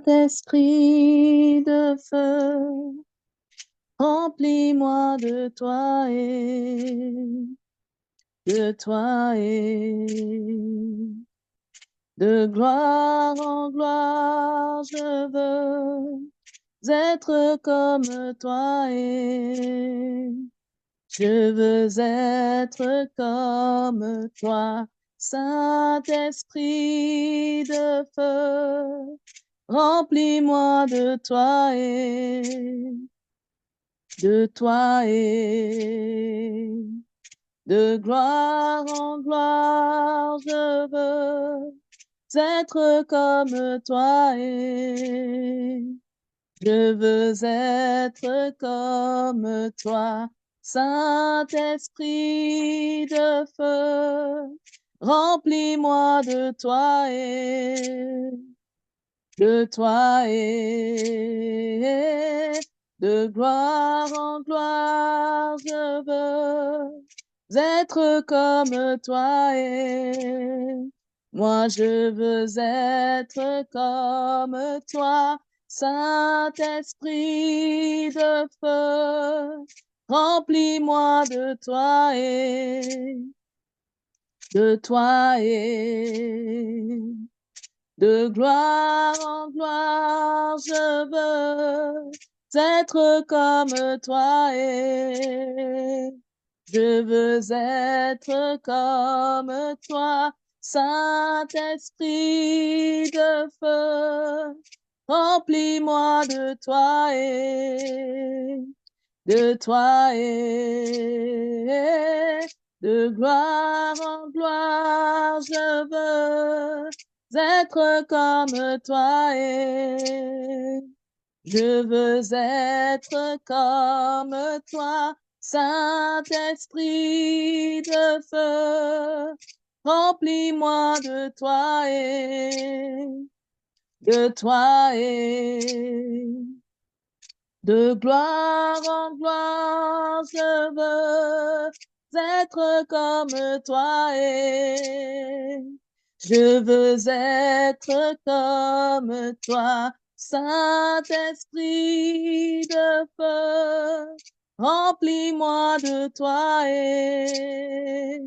Saint-Esprit de feu, remplis-moi de toi et de gloire en gloire, je veux être comme toi et je veux être comme toi. Saint-Esprit de feu, remplis-moi de toi et de gloire en gloire, je veux être comme toi et je veux être comme toi. Saint-Esprit de feu, remplis-moi de toi et de gloire en gloire, je veux être comme toi et moi je veux être comme toi, Saint-Esprit de feu, remplis-moi de toi et de gloire en gloire, je veux être comme toi et je veux être comme toi, Saint-Esprit de feu, remplis-moi de toi et de gloire en gloire, je veux être comme toi et je veux être comme toi, Saint-Esprit de feu, remplis-moi de toi et de gloire en gloire, je veux être comme toi et je veux être comme toi, Saint-Esprit de feu, remplis-moi de toi et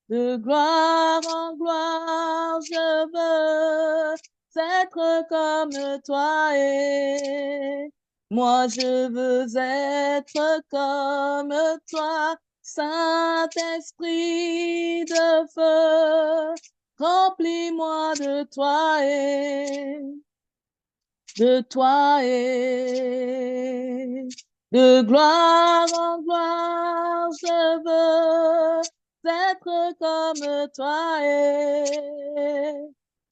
de gloire en gloire, je veux être comme toi et moi je veux être comme toi, Saint-Esprit de feu, remplis-moi de toi et de gloire en gloire, je veux être comme toi et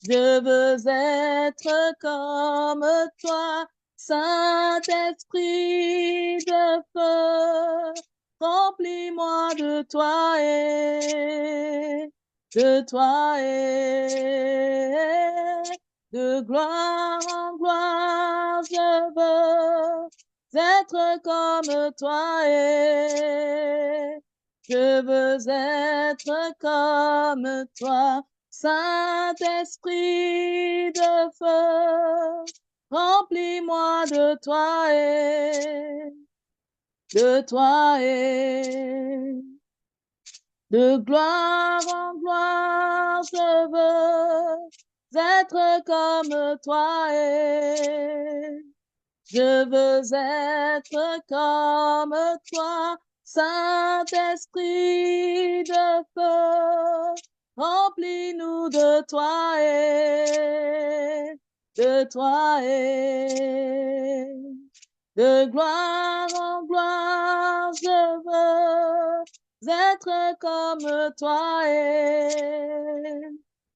je veux être comme toi, Saint-Esprit de feu, remplis-moi de toi et de gloire en gloire, je veux être comme toi et je veux être comme toi, Saint-Esprit de feu, remplis-moi de toi et de gloire en gloire, je veux être comme toi et je veux être comme toi, Saint-Esprit de feu, remplis-nous de toi et de gloire en gloire, je veux être comme toi et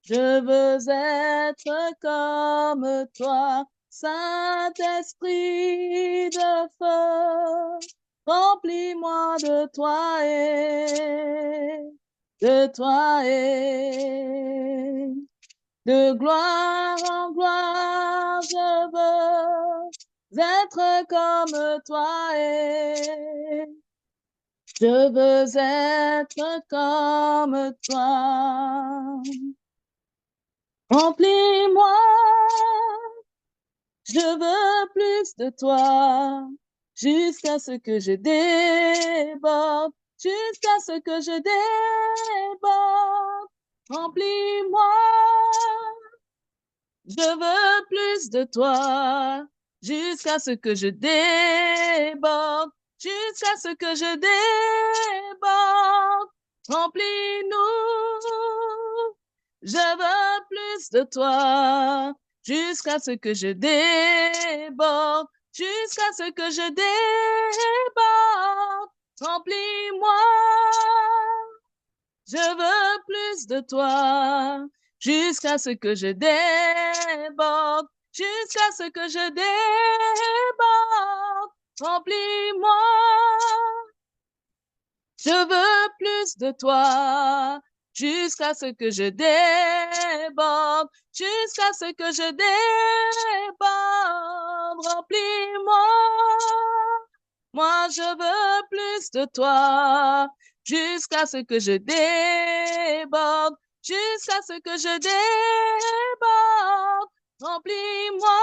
je veux être comme toi, Saint-Esprit de feu, remplis-moi de toi et de gloire en gloire, je veux être comme toi et je veux être comme toi. Remplis-moi, je veux plus de toi, jusqu'à ce que je déborde, jusqu'à ce que je déborde. Remplis-moi, je veux plus de toi, jusqu'à ce que je déborde, jusqu'à ce que je déborde. Remplis-nous, je veux plus de toi, jusqu'à ce que je déborde, jusqu'à ce que je déborde. Remplis-moi, je veux plus de toi, jusqu'à ce que je déborde, jusqu'à ce que je déborde. Remplis-moi, je veux plus de toi, jusqu'à ce que je déborde, jusqu'à ce que je déborde. Remplis-moi, moi je veux plus de toi, jusqu'à ce que je déborde, jusqu'à ce que je déborde. Remplis-moi,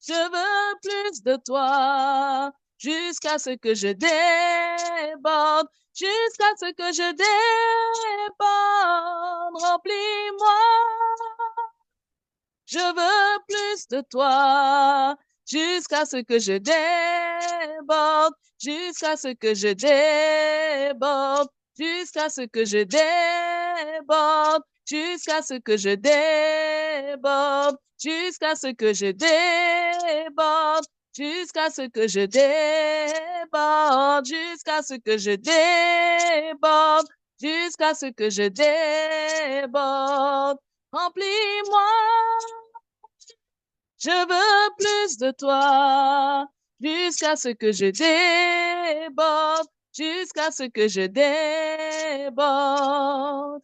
je veux plus de toi, jusqu'à ce que je déborde, jusqu'à ce que je déborde. Remplis-moi, je veux plus de toi, jusqu'à ce que je déborde, jusqu'à ce que je déborde, jusqu'à ce que je déborde, jusqu'à ce que je déborde, jusqu'à ce que je déborde, jusqu'à ce que je déborde, jusqu'à ce que je déborde, jusqu'à ce que je déborde. Remplis-moi, je veux plus de toi, jusqu'à ce que je déborde, jusqu'à ce que je déborde.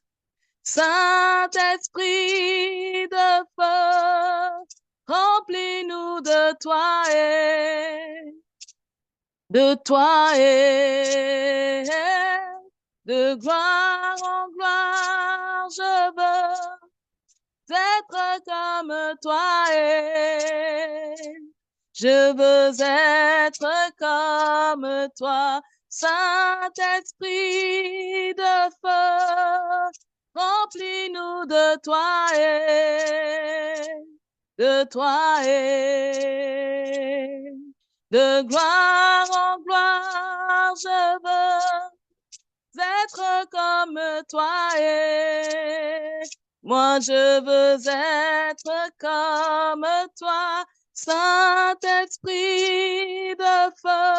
Saint-Esprit de feu, remplis-nous de toi et de gloire en gloire, je veux être comme toi je veux être comme toi, Saint-Esprit de feu, remplis-nous de toi de gloire en gloire, je veux être comme toi moi je veux être comme toi, Saint-Esprit de feu,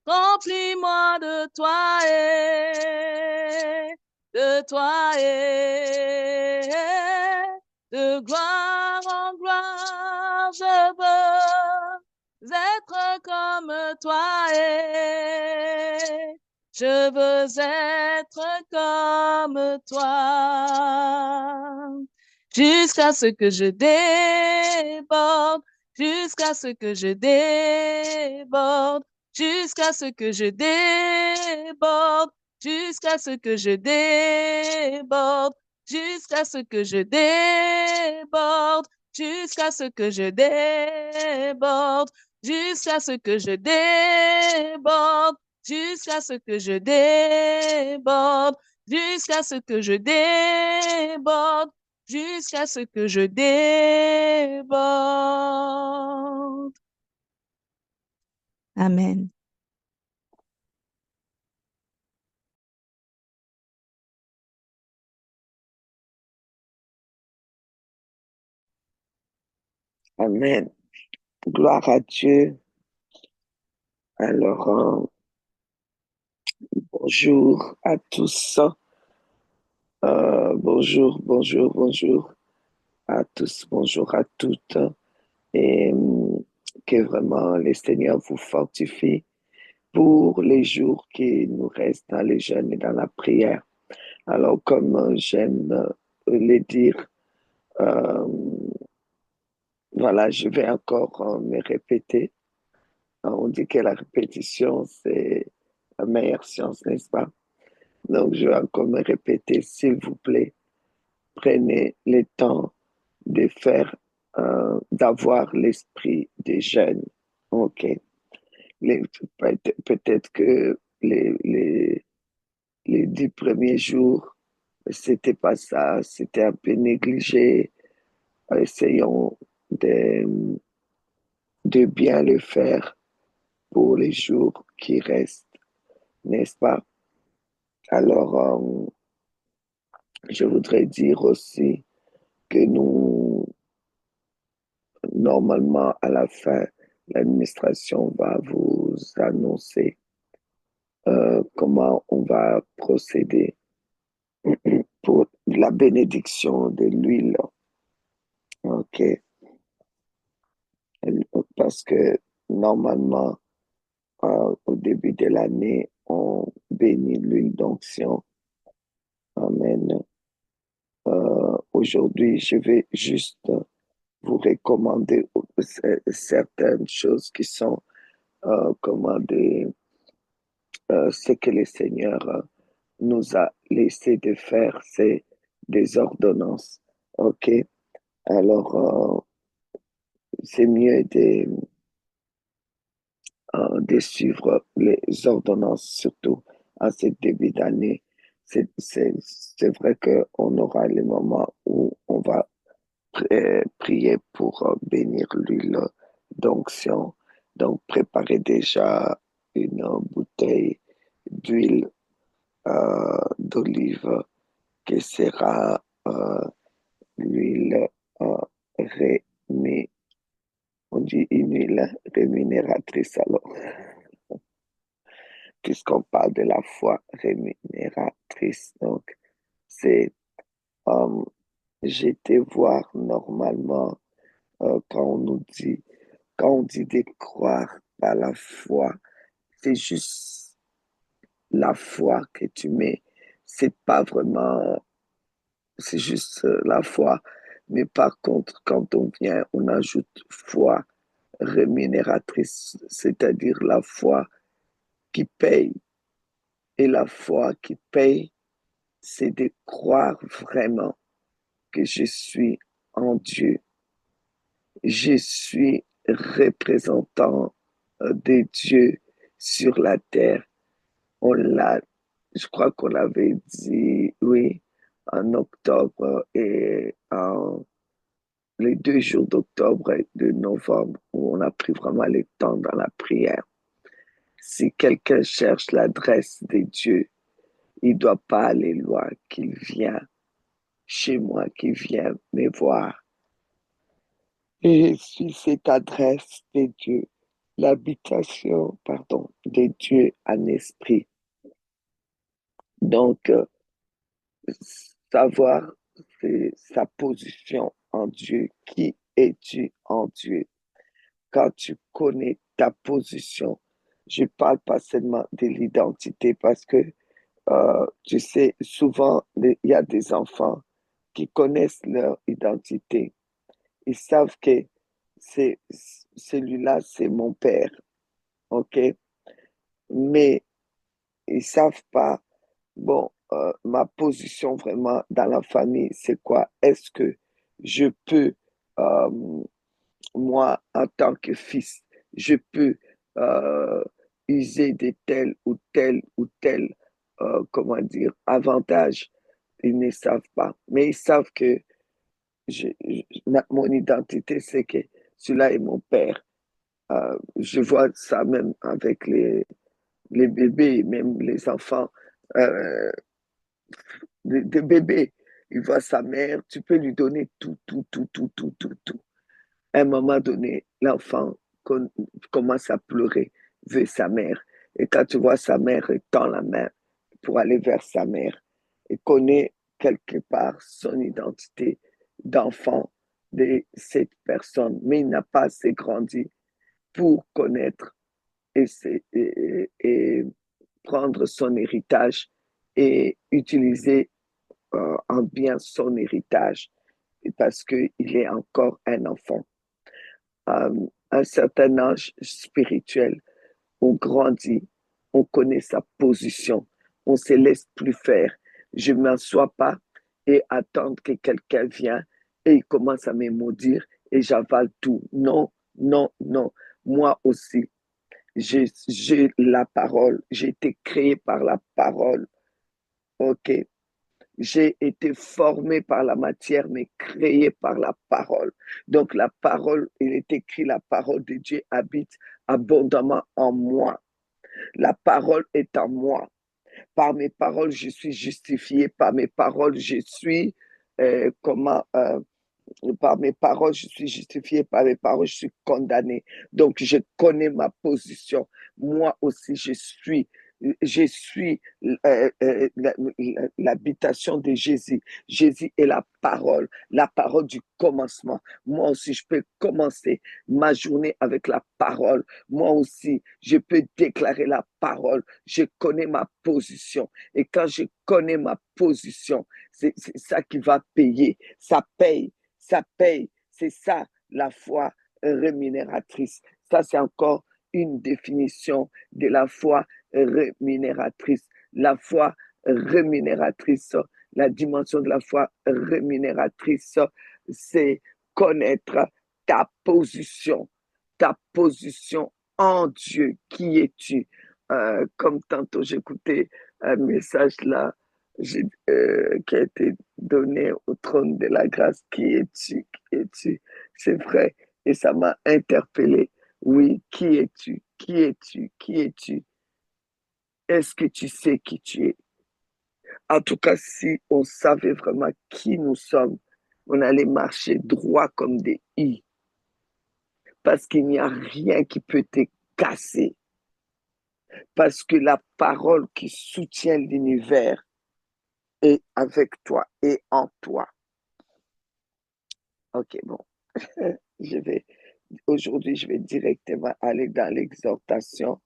remplis-moi de toi de gloire en gloire, je veux être comme toi je veux être comme toi. Jusqu'à ce que je déborde, jusqu'à ce que je déborde, jusqu'à ce que je déborde, jusqu'à ce que je déborde, jusqu'à ce que je déborde, jusqu'à ce que je déborde, jusqu'à ce que je déborde, jusqu'à ce que je déborde, jusqu'à ce que je déborde, jusqu'à ce que je déborde. Amen. Amen. Gloire à Dieu. Alors, bonjour à tous. Bonjour à tous, bonjour à toutes. Et que vraiment le Seigneur vous fortifie pour les jours qui nous restent dans les jeûnes et dans la prière. Alors, comme j'aime le dire, voilà, je vais encore me répéter. On dit que la répétition, c'est la meilleure science, n'est-ce pas? Donc, je vais encore me répéter, s'il vous plaît. prenez le temps de faire, d'avoir l'esprit des jeunes. OK. Peut-être que les 10 premiers jours, c'était pas ça, c'était un peu négligé. Essayons de, de bien le faire pour les jours qui restent, n'est-ce pas? Alors, je voudrais dire aussi que nous, normalement, à la fin, l'administration va vous annoncer comment on va procéder pour la bénédiction de l'huile. OK? Parce que normalement, au début de l'année, on bénit l'huile d'onction. Amen. Aujourd'hui, je vais juste vous recommander certaines choses qui sont commandées, ce que le Seigneur nous a laissé de faire, c'est des ordonnances. OK? Alors, c'est mieux de suivre les ordonnances, surtout à ce début d'année. C'est vrai qu'on aura les moments où on va prier pour bénir l'huile d'onction. Donc, préparez déjà une bouteille d'huile d'olive qui sera l'huile euh, rémi- on dit une huile rémunératrice alors, puisqu'on parle de la foi rémunératrice. Donc, c'est, euh, j'ai été voir normalement quand on nous dit, quand on dit de croire par la foi, c'est juste la foi que tu mets. C'est pas vraiment, c'est juste la foi. Mais par contre, quand on vient, on ajoute foi rémunératrice, c'est-à-dire la foi qui paye. Et la foi qui paye, c'est de croire vraiment que je suis en Dieu. Je suis représentant de Dieu sur la terre. On l'a, je crois qu'on l'avait dit, oui, en octobre et en les 2 jours d'octobre et de novembre où on a pris vraiment le temps dans la prière. Si quelqu'un cherche l'adresse de Dieu, il ne doit pas aller loin, qu'il vient chez moi, qu'il vient me voir. Et si cette adresse de Dieu, l'habitation, pardon, de Dieu en esprit. Donc, savoir sa position en Dieu. Qui es-tu en Dieu? Quand tu connais ta position, je parle pas seulement de l'identité parce que, tu sais, souvent, il y a des enfants qui connaissent leur identité. Ils savent que c'est, celui-là, c'est mon père, OK? Mais ils savent pas, bon, ma position vraiment dans la famille, c'est quoi? Est-ce que je peux, euh, moi, en tant que fils, je peux euh, user de tel ou tel, comment dire, avantage. Ils ne savent pas. Mais ils savent que mon identité, c'est que celui-là est mon père. Je vois ça même avec les bébés, même les enfants, euh, des bébés. Il voit sa mère, tu peux lui donner tout, tout, tout, tout, tout, tout, tout. À un moment donné, l'enfant commence à pleurer, veut sa mère. Et quand tu vois sa mère, il tend la main pour aller vers sa mère. Il connaît quelque part son identité d'enfant de cette personne, mais il n'a pas assez grandi pour connaître et prendre son héritage et utiliser en bien son héritage parce qu'il est encore un enfant. À un certain âge spirituel, on grandit, on connaît sa position, on ne se laisse plus faire. Je ne m'assois pas et attendre que quelqu'un vienne et il commence à me maudire et j'avale tout. Non, non, non. Moi aussi, j'ai la parole. J'ai été créé par la parole. OK. J'ai été formé par la matière, mais créé par la parole. Donc la parole, il est écrit, la parole de Dieu habite abondamment en moi. La parole est en moi. Par mes paroles, je suis justifié. Par mes paroles, je suis, comment, par mes paroles, je suis justifié. Par mes paroles, je suis condamné. Donc, je connais ma position. Moi aussi, je suis l'habitation de Jésus. Jésus est la parole du commencement. Moi aussi, je peux commencer ma journée avec la parole. Moi aussi, je peux déclarer la parole. Je connais ma position. Et quand je connais ma position, c'est ça qui va payer. Ça paye, ça paye. C'est ça la foi rémunératrice. Ça, c'est encore une définition de la foi rémunératrice. La foi rémunératrice, la dimension de la foi rémunératrice, c'est connaître ta position en Dieu. Qui es-tu? Comme tantôt j'écoutais un message là qui a été donné au trône de la grâce. Qui es-tu? Qui es-tu? C'est vrai. Et ça m'a interpellé. Oui, qui es-tu? Qui es-tu? Qui es-tu? Est-ce que tu sais qui tu es? En tout cas, si on savait vraiment qui nous sommes, on allait marcher droit comme des i, parce qu'il n'y a rien qui peut te casser, parce que la parole qui soutient l'univers est avec toi et en toi. Ok, bon, je vais aujourd'hui, je vais directement aller dans l'exhortation.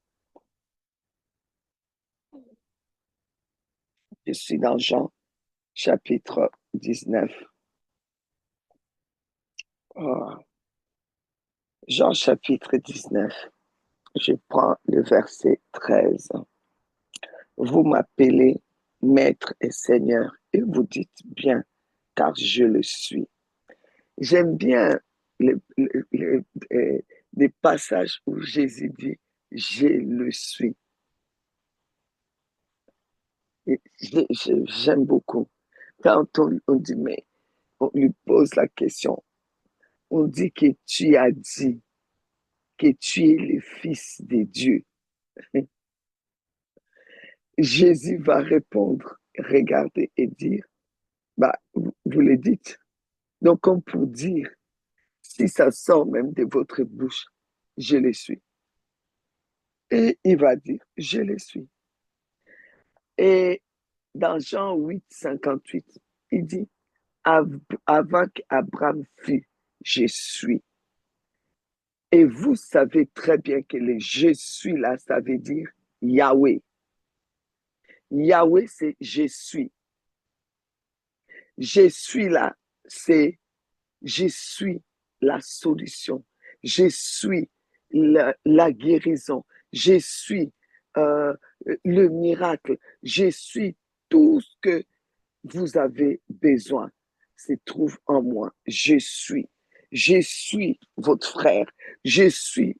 Je suis dans Jean, chapitre 19. Oh, Jean, chapitre 19. Je prends le verset 13. Vous m'appelez Maître et Seigneur et vous dites bien, car je le suis. J'aime bien les passages où Jésus dit, je le suis. J'aime beaucoup. Quand on dit, mais on lui pose la question, on dit que tu as dit que tu es le Fils de Dieu. Jésus va répondre, regarder et dire, bah, vous le dites. Donc, comme pour dire, si ça sort même de votre bouche, je le suis. Et il va dire, je le suis. Et dans Jean 8, 58, il dit, avant qu'Abraham fût, je suis. Et vous savez très bien que le je suis là, ça veut dire Yahweh. Yahweh, c'est je suis. Je suis là, c'est je suis la solution. Je suis la guérison. Je suis le miracle. Je suis tout ce que vous avez besoin. Se trouve en moi. Je suis. Je suis votre frère. Je suis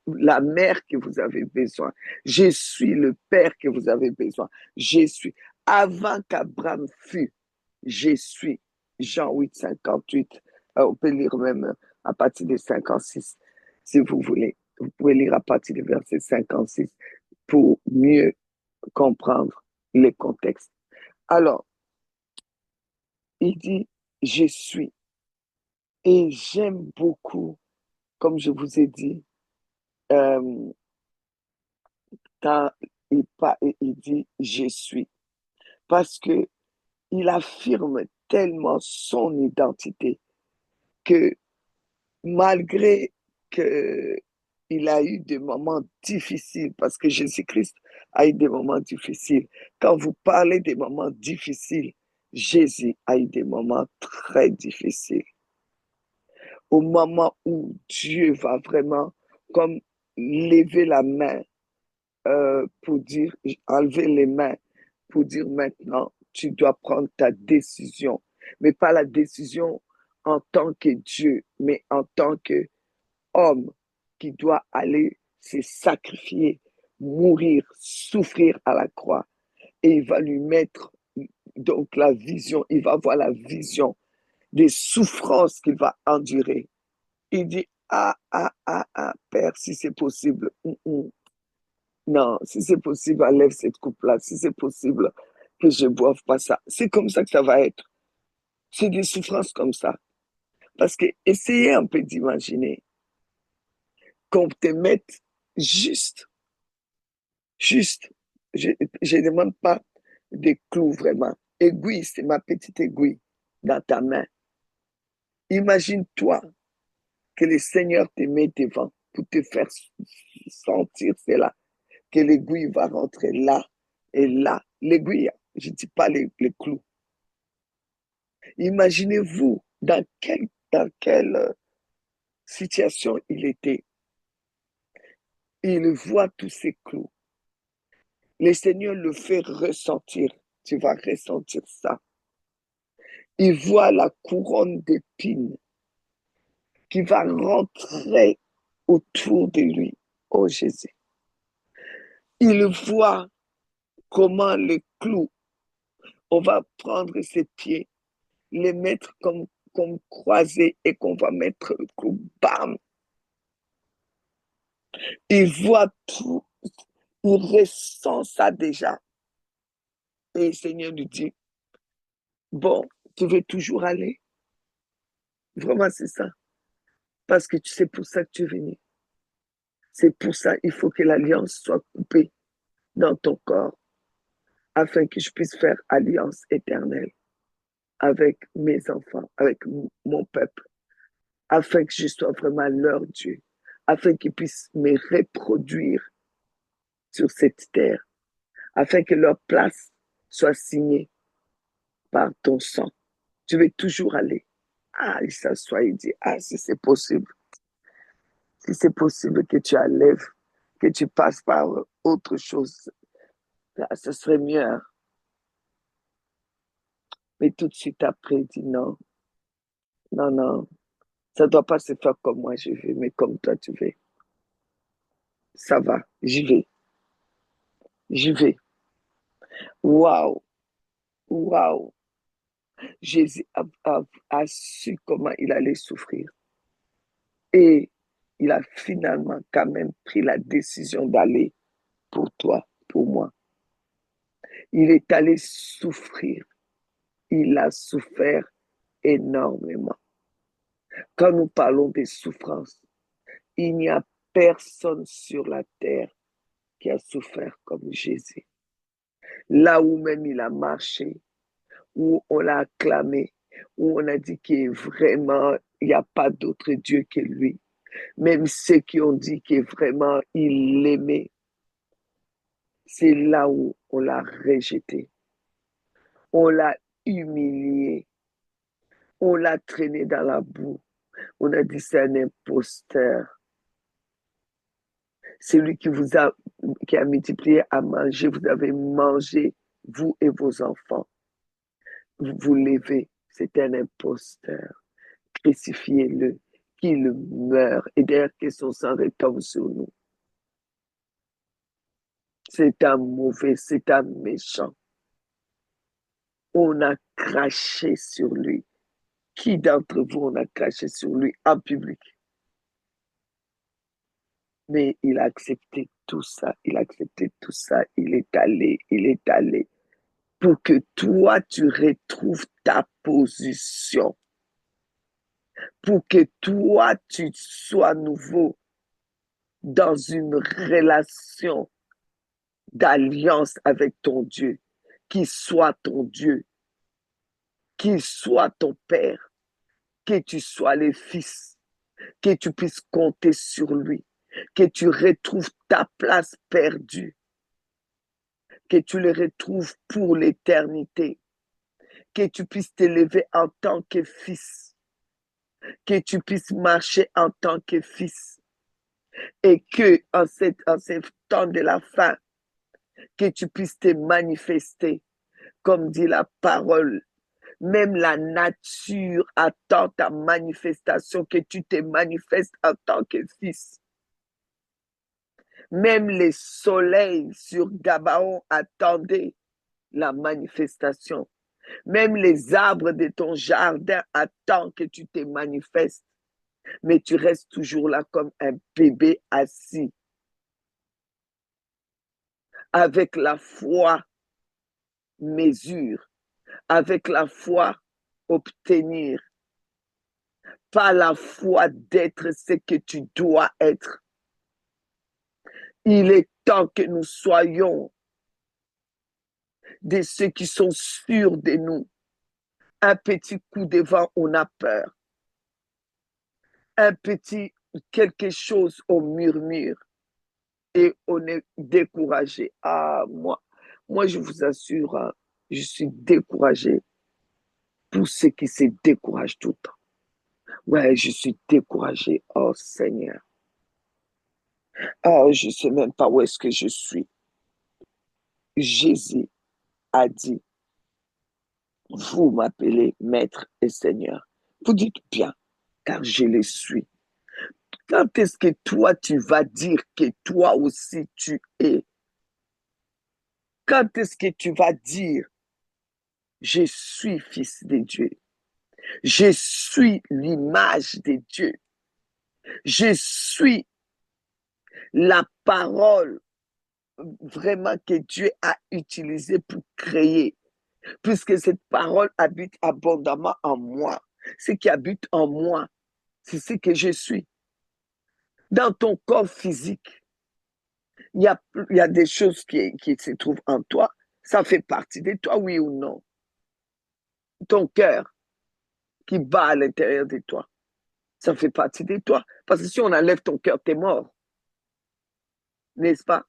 la mère que vous avez besoin. Je suis le père que vous avez besoin. Je suis. Avant qu'Abraham fût, je suis. Jean 8, 58. On peut lire même à partir de 56, si vous voulez. Vous pouvez lire à partir du verset 56 pour mieux comprendre les contextes. Alors, il dit, je suis. Et j'aime beaucoup, comme je vous ai dit, euh, quand il dit, je suis. Parce que il affirme tellement son identité que malgré qu'il a eu des moments difficiles, parce que Jésus-Christ a eu des moments difficiles. Quand vous parlez des moments difficiles, Jésus a eu des moments très difficiles. Au moment où Dieu va vraiment comme lever la main pour dire, enlever les mains pour dire maintenant, tu dois prendre ta décision. mais pas la décision en tant que Dieu, mais en tant qu'homme qui doit aller se sacrifier, mourir, souffrir à la croix. Et il va lui mettre donc la vision, il va voir la vision des souffrances qu'il va endurer. Il dit, Père, si c'est possible, non, si c'est possible, enlève cette coupe-là. Si c'est possible, que je ne boive pas ça. C'est comme ça que ça va être. C'est des souffrances comme ça. Parce que essayez un peu d'imaginer qu'on te mette juste, je ne demande pas des clous vraiment. Aiguille, c'est ma petite aiguille dans ta main. Imagine-toi que le Seigneur te met devant pour te faire sentir cela, que l'aiguille va rentrer là et là. L'aiguille, je ne dis pas les clous. Imaginez-vous dans quelle situation il était. Il voit tous ces clous. Le Seigneur le fait ressentir. Tu vas ressentir ça. Il voit la couronne d'épines qui va rentrer autour de lui. Oh Jésus. Il voit comment les clous, on va prendre ses pieds, les mettre comme croisés et qu'on va mettre le clou, bam. Il voit tout, il ressent ça déjà. Et le Seigneur lui dit, bon, tu veux toujours aller? Vraiment, c'est ça. Parce que c'est pour ça que tu es venu. C'est pour ça qu'il faut que l'alliance soit coupée dans ton corps, afin que je puisse faire alliance éternelle avec mes enfants, avec mon peuple, afin que je sois vraiment leur Dieu, afin qu'ils puissent me reproduire sur cette terre, afin que leur place soit signée par ton sang. Tu veux toujours aller. Il s'assoit, il dit, si c'est possible, si c'est possible que tu enlèves, que tu passes par autre chose, là, ce serait mieux. Hein? Mais tout de suite après, il dit non, non, non, ça ne doit pas se faire comme moi je veux, mais comme toi tu veux. Ça va, j'y vais, j'y vais. Waouh, waouh. Jésus a su comment il allait souffrir. Et il a finalement quand même pris la décision d'aller pour toi, pour moi. Il est allé souffrir. Il a souffert énormément. Quand nous parlons des souffrances, il n'y a personne sur la terre qui a souffert comme Jésus. Là où même il a marché, où on l'a acclamé, où on a dit qu'il vraiment, il n'y a pas d'autre Dieu que lui. Même ceux qui ont dit que vraiment il l'aimait, c'est là où on l'a rejeté. On l'a humilié. On l'a traîné dans la boue. On a dit c'est un imposteur. C'est lui qui a multiplié à manger. Vous avez mangé, vous et vos enfants. Vous vous levez. C'est un imposteur. Crucifiez-le, qu'il meure. Et d'ailleurs, que son sang retombe sur nous. C'est un mauvais, c'est un méchant. On a craché sur lui. Qui d'entre vous on a craché sur lui en public? Mais il a accepté tout ça, il a accepté tout ça, il est allé pour que toi, tu retrouves ta position, pour que toi, tu sois nouveau dans une relation d'alliance avec ton Dieu, qu'il soit ton Dieu, qu'il soit ton Père, que tu sois le Fils, que tu puisses compter sur lui, que tu retrouves ta place perdue, que tu le retrouves pour l'éternité, que tu puisses t'élever en tant que fils, que tu puisses marcher en tant que fils, et que en ce temps de la fin, que tu puisses te manifester, comme dit la parole, Même la nature attend ta manifestation, que tu te manifestes en tant que fils. Même les soleils sur Gabaon attendaient la manifestation. Même les arbres de ton jardin attendent que tu te manifestes. Mais tu restes toujours là comme un bébé assis. Avec la foi, mesure. Avec la foi, obtenir. Pas la foi d'être ce que tu dois être. Il est temps que nous soyons de ceux qui sont sûrs de nous. Un petit coup de vent, on a peur. Un petit quelque chose, on murmure et on est découragé. Ah, moi je vous assure, hein, je suis découragé pour ceux qui se découragent tout le temps. Ouais, je suis découragé. Oh Seigneur. Oh, je ne sais même pas où est-ce que je suis. Jésus a dit, vous m'appelez Maître et Seigneur. Vous dites bien, car je le suis. Quand est-ce que toi, tu vas dire que toi aussi tu es? Quand est-ce que tu vas dire, je suis fils de Dieu? Je suis l'image de Dieu. Je suis la parole vraiment que Dieu a utilisée pour créer. Puisque cette parole habite abondamment en moi. Ce qui habite en moi, c'est ce que je suis. Dans ton corps physique, il y a des choses qui se trouvent en toi. Ça fait partie de toi, oui ou non? Ton cœur qui bat à l'intérieur de toi, ça fait partie de toi. Parce que si on enlève ton cœur, t'es mort. N'est-ce pas?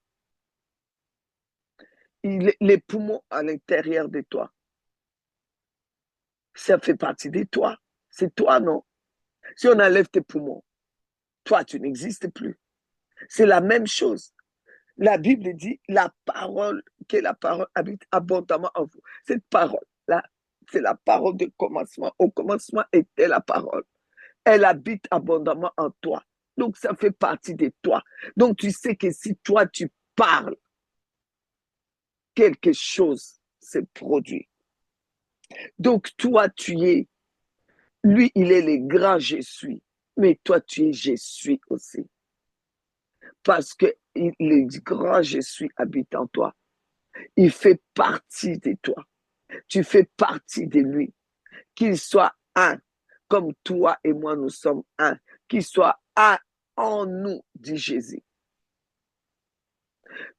Les poumons à l'intérieur de toi, ça fait partie de toi. C'est toi, non? Si on enlève tes poumons, toi, tu n'existes plus. C'est la même chose. La Bible dit que la parole habite abondamment en vous. Cette parole-là, c'est la parole de commencement. Au commencement était la parole. Elle habite abondamment en toi. Donc, ça fait partie de toi. Donc, tu sais que si toi, tu parles, quelque chose se produit. Donc, toi, tu es. Lui, il est le grand je suis. Mais toi, tu es je suis aussi. Parce que le grand je suis habite en toi. Il fait partie de toi. Tu fais partie de lui. Qu'il soit un, comme toi et moi nous sommes un. Qu'il soit un en nous, dit Jésus.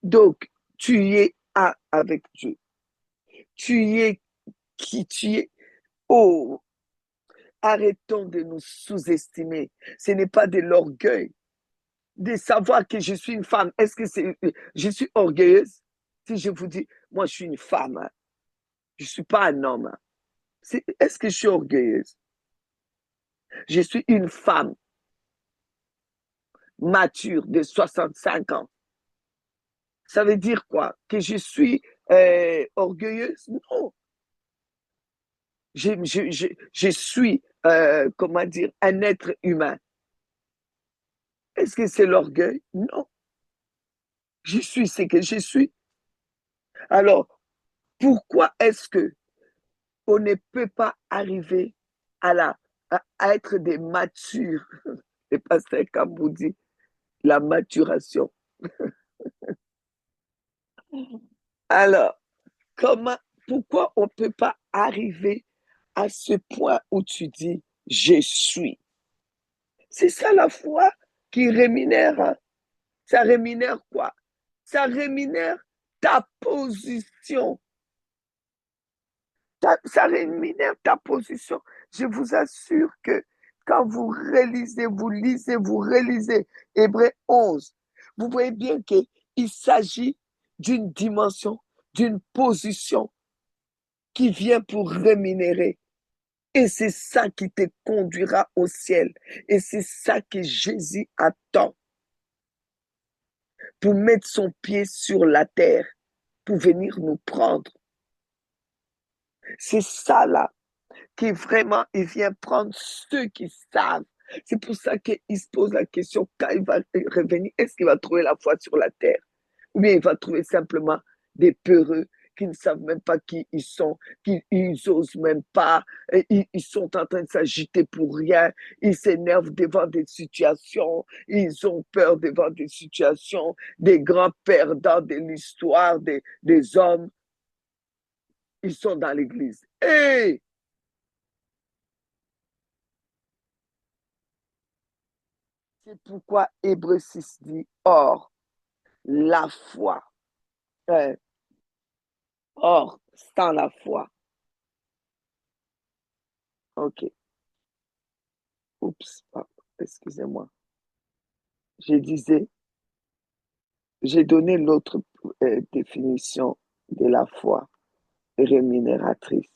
Donc, tu es un avec Dieu. Tu es qui tu es. Oh, arrêtons de nous sous-estimer. Ce n'est pas de l'orgueil. De savoir que je suis une femme. Est-ce que je suis orgueilleuse? Si je vous dis, moi, je suis une femme, hein. Je ne suis pas un homme. Hein. Est-ce que je suis orgueilleuse? Je suis une femme mature de 65 ans. Ça veut dire quoi? Que je suis orgueilleuse? Non. Je suis, comment dire, un être humain. Est-ce que c'est l'orgueil? Non. Je suis ce que je suis. Alors, pourquoi est-ce que on ne peut pas arriver à être des matures? Le pasteur Kambou dit, la maturation. Alors, pourquoi on ne peut pas arriver à ce point où tu dis, je suis? C'est ça la foi qui rémunère. Hein. Ça rémunère quoi? Ça rémunère ta position. Ça rémunère ta position. Je vous assure que quand vous réalisez, vous réalisez Hébreux 11, vous voyez bien qu'il s'agit d'une dimension, d'une position qui vient pour rémunérer. Et c'est ça qui te conduira au ciel. Et c'est ça que Jésus attend pour mettre son pied sur la terre, pour venir nous prendre. C'est ça là. qui vraiment, il vient prendre ceux qui savent. C'est pour ça qu'il se pose la question, quand il va revenir, est-ce qu'il va trouver la foi sur la terre? Ou bien il va trouver simplement des peureux qui ne savent même pas qui ils sont, qui ils osent même pas, ils sont en train de s'agiter pour rien, ils s'énervent devant des situations, ils ont peur devant des situations, des grands perdants de l'histoire des hommes, ils sont dans l'église. Et c'est pourquoi Hébreu 6 dit, or, la foi, euh, or, sans la foi, ok, oups, excusez-moi, je disais, j'ai donné l'autre définition de la foi rémunératrice.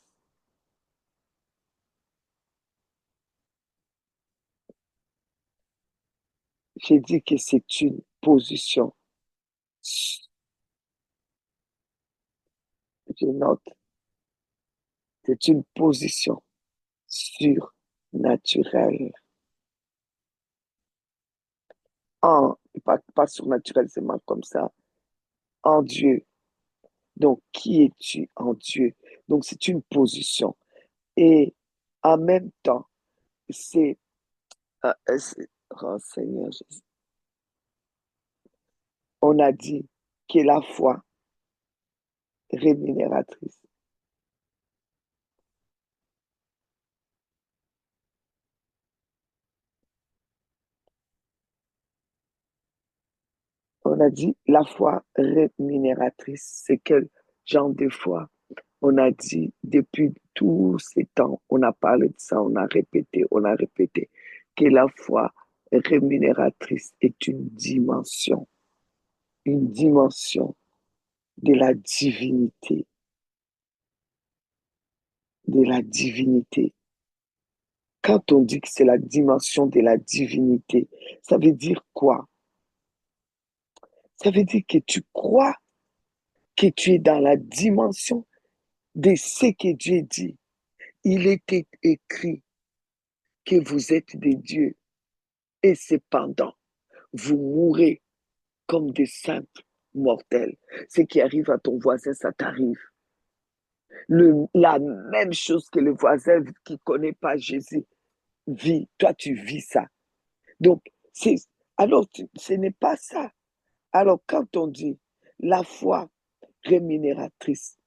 J'ai dit que c'est une position, je note, c'est une position surnaturelle. En, pas surnaturelle, c'est mal comme ça, en Dieu. Donc, qui es-tu en Dieu? Donc, c'est une position. Et en même temps, c'est, oh Seigneur Jésus, on a dit que la foi rémunératrice. On a dit la foi rémunératrice. C'est quel genre de foi? On a dit depuis tous ces temps, on a parlé de ça, on a répété que la foi rémunératrice est une dimension de la divinité, de la divinité. Quand on dit que c'est la dimension de la divinité, ça veut dire quoi? Ça veut dire que tu crois que tu es dans la dimension de ce que Dieu dit. Il était écrit que vous êtes des dieux et cependant, vous mourrez comme des simples mortels. Ce qui arrive à ton voisin, ça t'arrive. La même chose que le voisin qui ne connaît pas Jésus vit, toi tu vis ça. Donc, alors ce n'est pas ça. Alors, quand on dit la foi rémunératrice,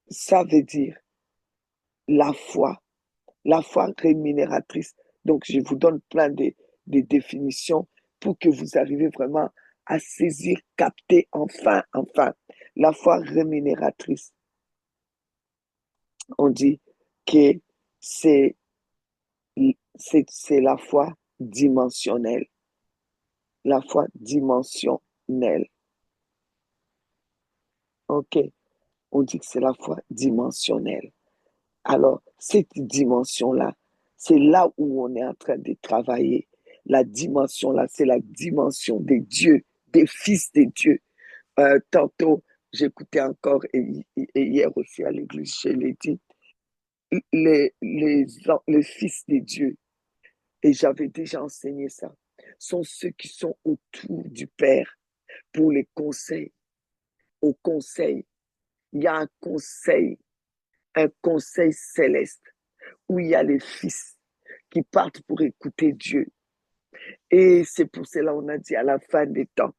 ça veut dire la foi, la foi rémunératrice. Donc, je vous donne plein de définitions pour que vous arriviez vraiment à saisir, capter enfin, la foi rémunératrice. On dit que c'est la foi dimensionnelle. La foi dimensionnelle. OK? On dit que c'est la foi dimensionnelle. Alors, cette dimension-là, c'est là où on est en train de travailler. La dimension-là, c'est la dimension des dieux, des fils de Dieu. Tantôt, j'écoutais encore, et hier aussi à l'église, je l'ai dit, les fils de Dieu, et j'avais déjà enseigné ça, sont ceux qui sont autour du Père pour les conseils. Au conseil, il y a un conseil céleste où il y a les fils qui partent pour écouter Dieu. Et c'est pour cela qu'on a dit à la fin des temps,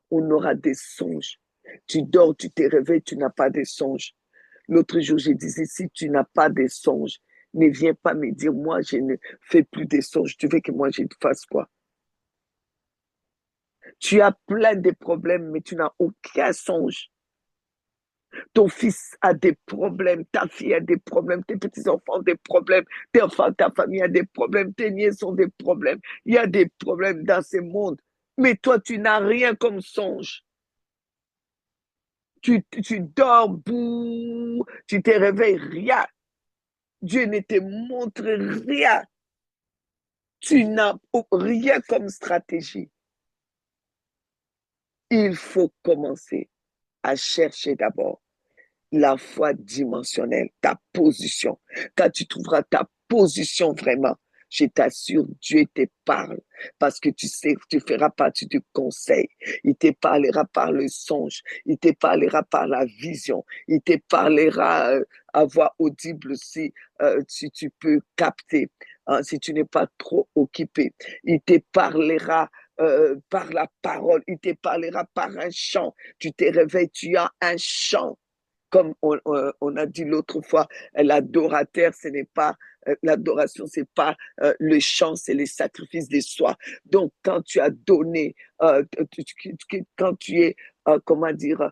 on aura des songes. Tu dors, tu te réveilles, tu n'as pas de songes. L'autre jour, je disais, si tu n'as pas de songes, ne viens pas me dire, moi, je ne fais plus de songes. Tu veux que moi, je te fasse quoi? Tu as plein de problèmes, mais tu n'as aucun songe. Ton fils a des problèmes, ta fille a des problèmes, tes petits-enfants ont des problèmes, tes enfants, ta famille a des problèmes, tes nièces ont des problèmes. Il y a des problèmes dans ce monde. Mais toi, tu n'as rien comme songe. Tu dors, bouh, tu te réveilles, rien. Dieu ne te montre rien. Tu n'as rien comme stratégie. Il faut commencer à chercher d'abord la foi dimensionnelle, ta position. Quand tu trouveras ta position vraiment, je t'assure, Dieu te parle parce que tu sais, tu feras partie du conseil. Il te parlera par le songe, il te parlera par la vision, il te parlera à voix audible si tu peux capter, hein, si tu n'es pas trop occupé. Il te parlera par la parole, il te parlera par un chant. Tu te réveilles, tu as un chant comme on a dit l'autre fois, l'adorateur, ce n'est pas l'adoration, c'est pas le chant, c'est les sacrifices de soi. Donc, quand tu as donné, quand tu es, comment dire,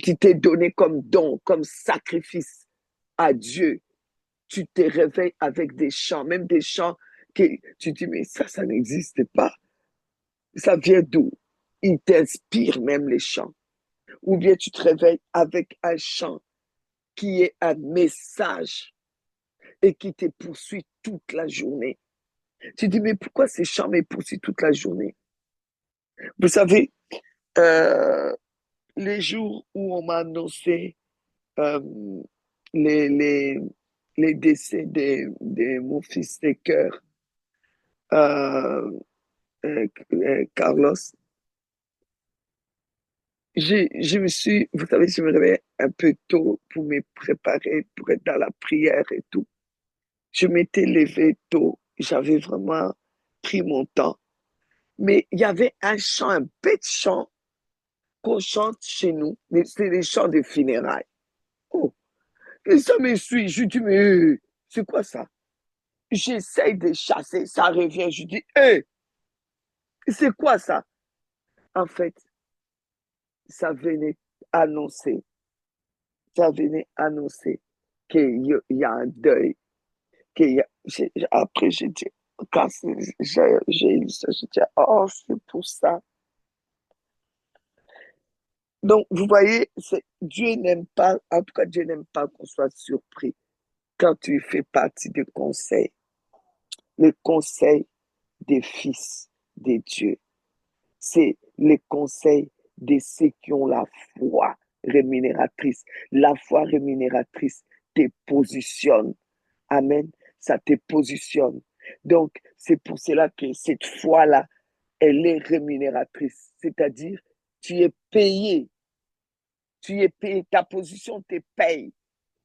qui t'est donné comme don, comme sacrifice à Dieu, tu te réveilles avec des chants, même des chants que tu dis, mais ça n'existe pas. Ça vient d'où? Il t'inspire même les chants. Ou bien tu te réveilles avec un chant qui est un message et qui te poursuit toute la journée. Tu dis, mais pourquoi ces chants me poursuivent toute la journée? Vous savez, euh, les jours où on m'a annoncé euh, les, les, les décès de mon fils de cœur, euh, Carlos, je me suis, vous savez, je me réveille un peu tôt pour me préparer, pour être dans la prière et tout. Je m'étais levé tôt, j'avais vraiment pris mon temps. Mais il y avait un chant, un bête chant qu'on chante chez nous. C'est les chants de funérailles. Oh, et ça me suit. Je dis, mais c'est quoi ça? J'essaye de chasser, ça revient. Je dis, hé, c'est quoi ça? En fait, ça venait annoncer, ça venait annoncer qu'il y a un deuil. Après, j'ai dit, quand j'ai lu ça, j'ai dit, oh, c'est pour ça. Donc, vous voyez, Dieu n'aime pas, en tout cas, Dieu n'aime pas qu'on soit surpris quand tu fais partie du conseil, le conseil des fils de Dieu. C'est le conseil de ceux qui ont la foi rémunératrice. La foi rémunératrice te positionne. Amen. Ça te positionne. Donc, c'est pour cela que cette foi-là, elle est rémunératrice. C'est-à-dire, tu es payé. Tu es payé. Ta position te paye.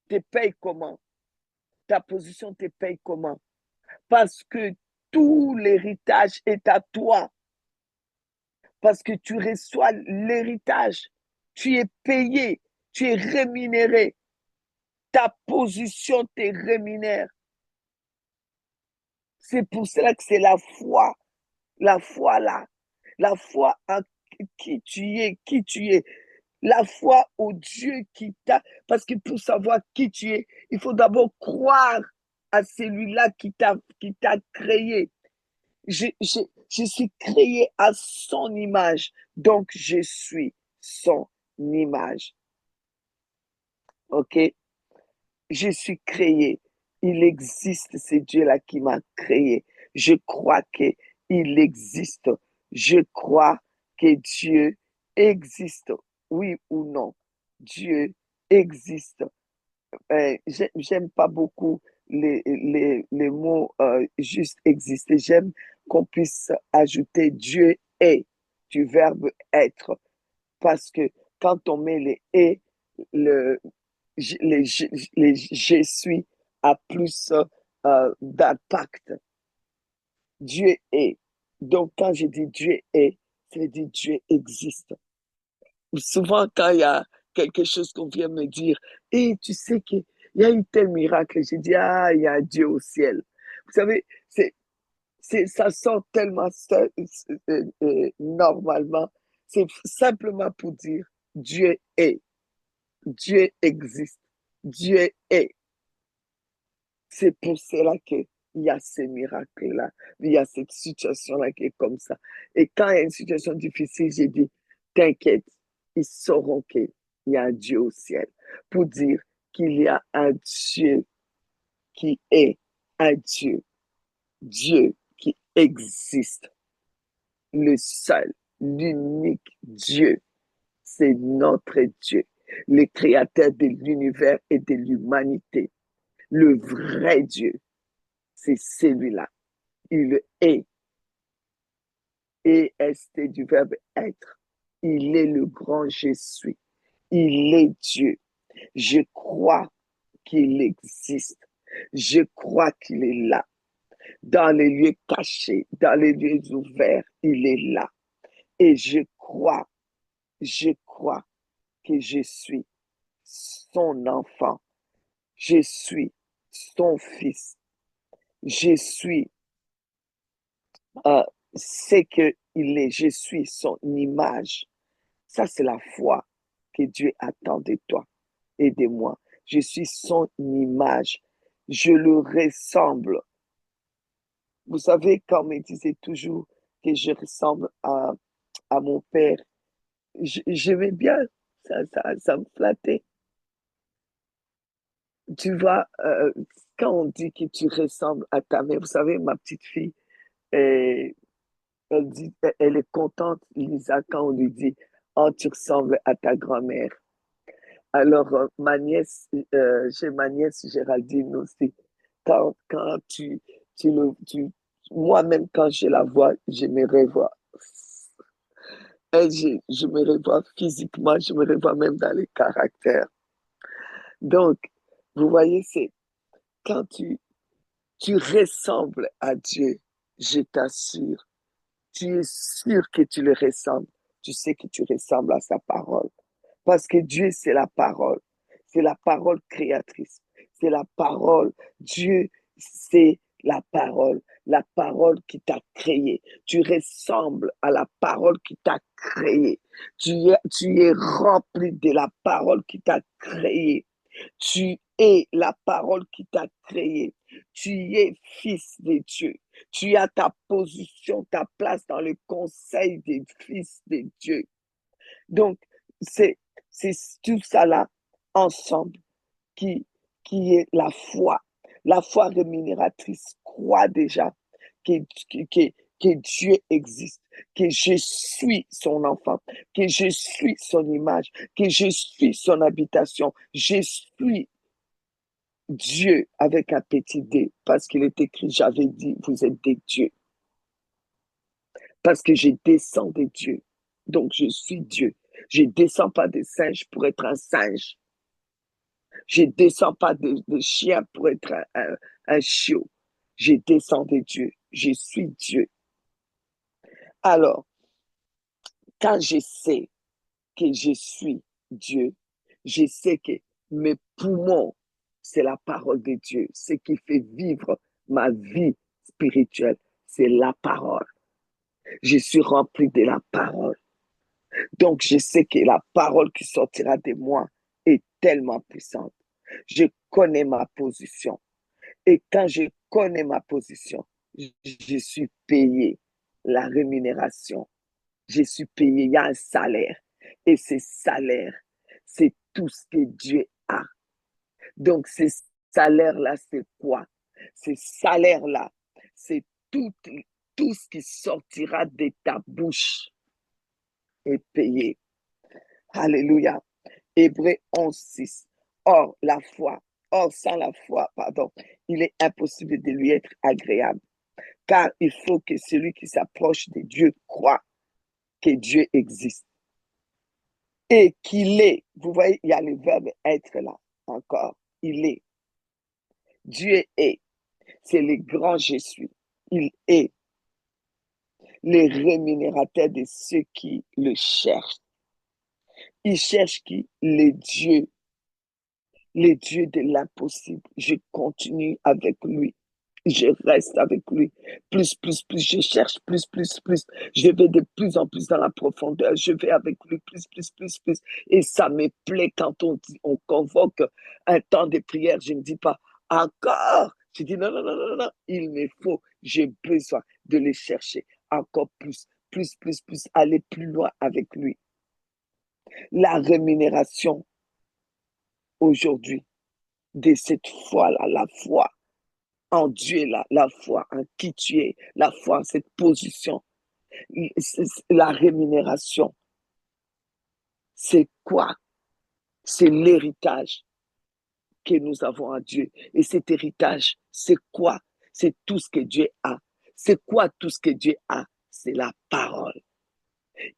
Te paye comment? Ta position te paye comment? Parce que tout l'héritage est à toi. Parce que tu reçois l'héritage. Tu es payé. Tu es rémunéré. Ta position te rémunère. C'est pour cela que c'est la foi. La foi là. La foi en qui tu es. La foi au Dieu qui t'a. Parce que pour savoir qui tu es, il faut d'abord croire à celui-là qui t'a créé. Je suis créé à son image, donc je suis son image. OK? Je suis créé. Il existe, c'est Dieu-là qui m'a créé. Je crois qu'il existe. Je crois que Dieu existe. Oui ou non? Dieu existe. J'aime pas beaucoup les mots juste exister. J'aime qu'on puisse ajouter Dieu est du verbe être. Parce que quand on met les et, le, les, les je suis a plus d'impact. Dieu est. Donc, quand je dis Dieu est, ça veut dire Dieu existe. Souvent, quand il y a quelque chose qu'on vient me dire, et tu sais qu'il y a eu tel miracle, j'ai dit, ah, il y a un Dieu au ciel. Vous savez, ça sort tellement normalement. C'est simplement pour dire Dieu est, Dieu existe, Dieu est. C'est pour cela qu'il y a ces miracles-là, il y a cette situation-là qui est comme ça. Et quand il y a une situation difficile, j'ai dit, t'inquiète, ils sauront qu'il y a un Dieu au ciel pour dire qu'il y a un Dieu qui est un Dieu, Dieu qui existe, le seul, l'unique Dieu, c'est notre Dieu. le créateur de l'univers et de l'humanité. Le vrai Dieu, c'est celui-là. Il est. EST du verbe être. Il est le grand je suis. Il est Dieu. Je crois qu'il existe. Je crois qu'il est là. Dans les lieux cachés, dans les lieux ouverts, il est là. Et je crois que je suis son enfant. Je suis son fils. Je suis ce qu'il est. Je suis son image. Ça, c'est la foi que Dieu attend de toi et de moi. Je suis son image. Je le ressemble. Vous savez, quand on me disait toujours que je ressemble à mon père, j'aimais bien, ça me flattait. Tu vois, quand on dit que tu ressembles à ta mère, vous savez, ma petite fille, euh, elle dit, elle est contente, Lisa, quand on lui dit, oh, tu ressembles à ta grand-mère. Alors, ma nièce, j'ai ma nièce Géraldine aussi. Quand moi-même, quand je la vois, je me revois. Et je me revois physiquement, je me revois même dans les caractères. Donc, vous voyez, c'est quand tu ressembles à Dieu, je t'assure, tu es sûr que tu le ressembles. Tu sais que tu ressembles à sa parole. Parce que Dieu, c'est la parole. C'est la parole créatrice. C'est la parole. Dieu, c'est la parole qui t'a créé. Tu ressembles à la parole qui t'a créé. Tu es rempli de la parole qui t'a créé. Tu es la parole qui t'a créé. Tu es fils de Dieu. Tu as ta position, ta place dans le conseil des fils de Dieu. Donc, c'est tout ça là, ensemble, qui, qui est la foi. La foi rémunératrice croit déjà que, que, que Dieu existe, que je suis son enfant, que je suis son image, que je suis son habitation. Je suis Dieu avec un petit d, parce qu'il est écrit, j'avais dit, vous êtes des dieux, parce que je descends des dieux. Donc, je suis Dieu. Je ne descends pas des singes pour être un singe. Je ne descends pas de chien pour être un chiot. Je descends des dieux. Je suis Dieu. Alors, quand je sais que je suis Dieu, je sais que mes poumons, c'est la parole de Dieu. Ce qui fait vivre ma vie spirituelle, c'est la parole. Je suis rempli de la parole. Donc, je sais que la parole qui sortira de moi est tellement puissante. Je connais ma position. Et quand je connais ma position, je suis payé la rémunération. Je suis payé, il y a un salaire. Et ce salaire, c'est tout ce que Dieu a. Donc, ce salaire-là, c'est quoi? Ce salaire-là, c'est tout, tout ce qui sortira de ta bouche est payé. Alléluia. Hébreux 11:6. Or, la foi, or, sans la foi, pardon, il est impossible de lui être agréable. Car il faut que celui qui s'approche de Dieu croit que Dieu existe et qu'il est. Vous voyez, il y a le verbe être là encore. Il est. Dieu est. C'est le grand je suis. Il est le rémunérateur de ceux qui le cherchent. Il cherche qui? Les dieux de l'impossible. Je continue avec lui. Je reste avec lui. Plus, je cherche plus. Je vais de plus en plus dans la profondeur. Je vais avec lui plus. Et ça me plaît quand on convoque un temps de prière. Je ne dis pas encore. Je dis non. Il me faut, j'ai besoin de le chercher encore plus. Aller plus loin avec lui. La rémunération aujourd'hui de cette foi-là, la foi en Dieu, la foi en qui tu es, la foi en cette position, la rémunération, c'est quoi? C'est l'héritage que nous avons à Dieu. Et cet héritage, c'est quoi? C'est tout ce que Dieu a. C'est quoi tout ce que Dieu a? C'est la parole.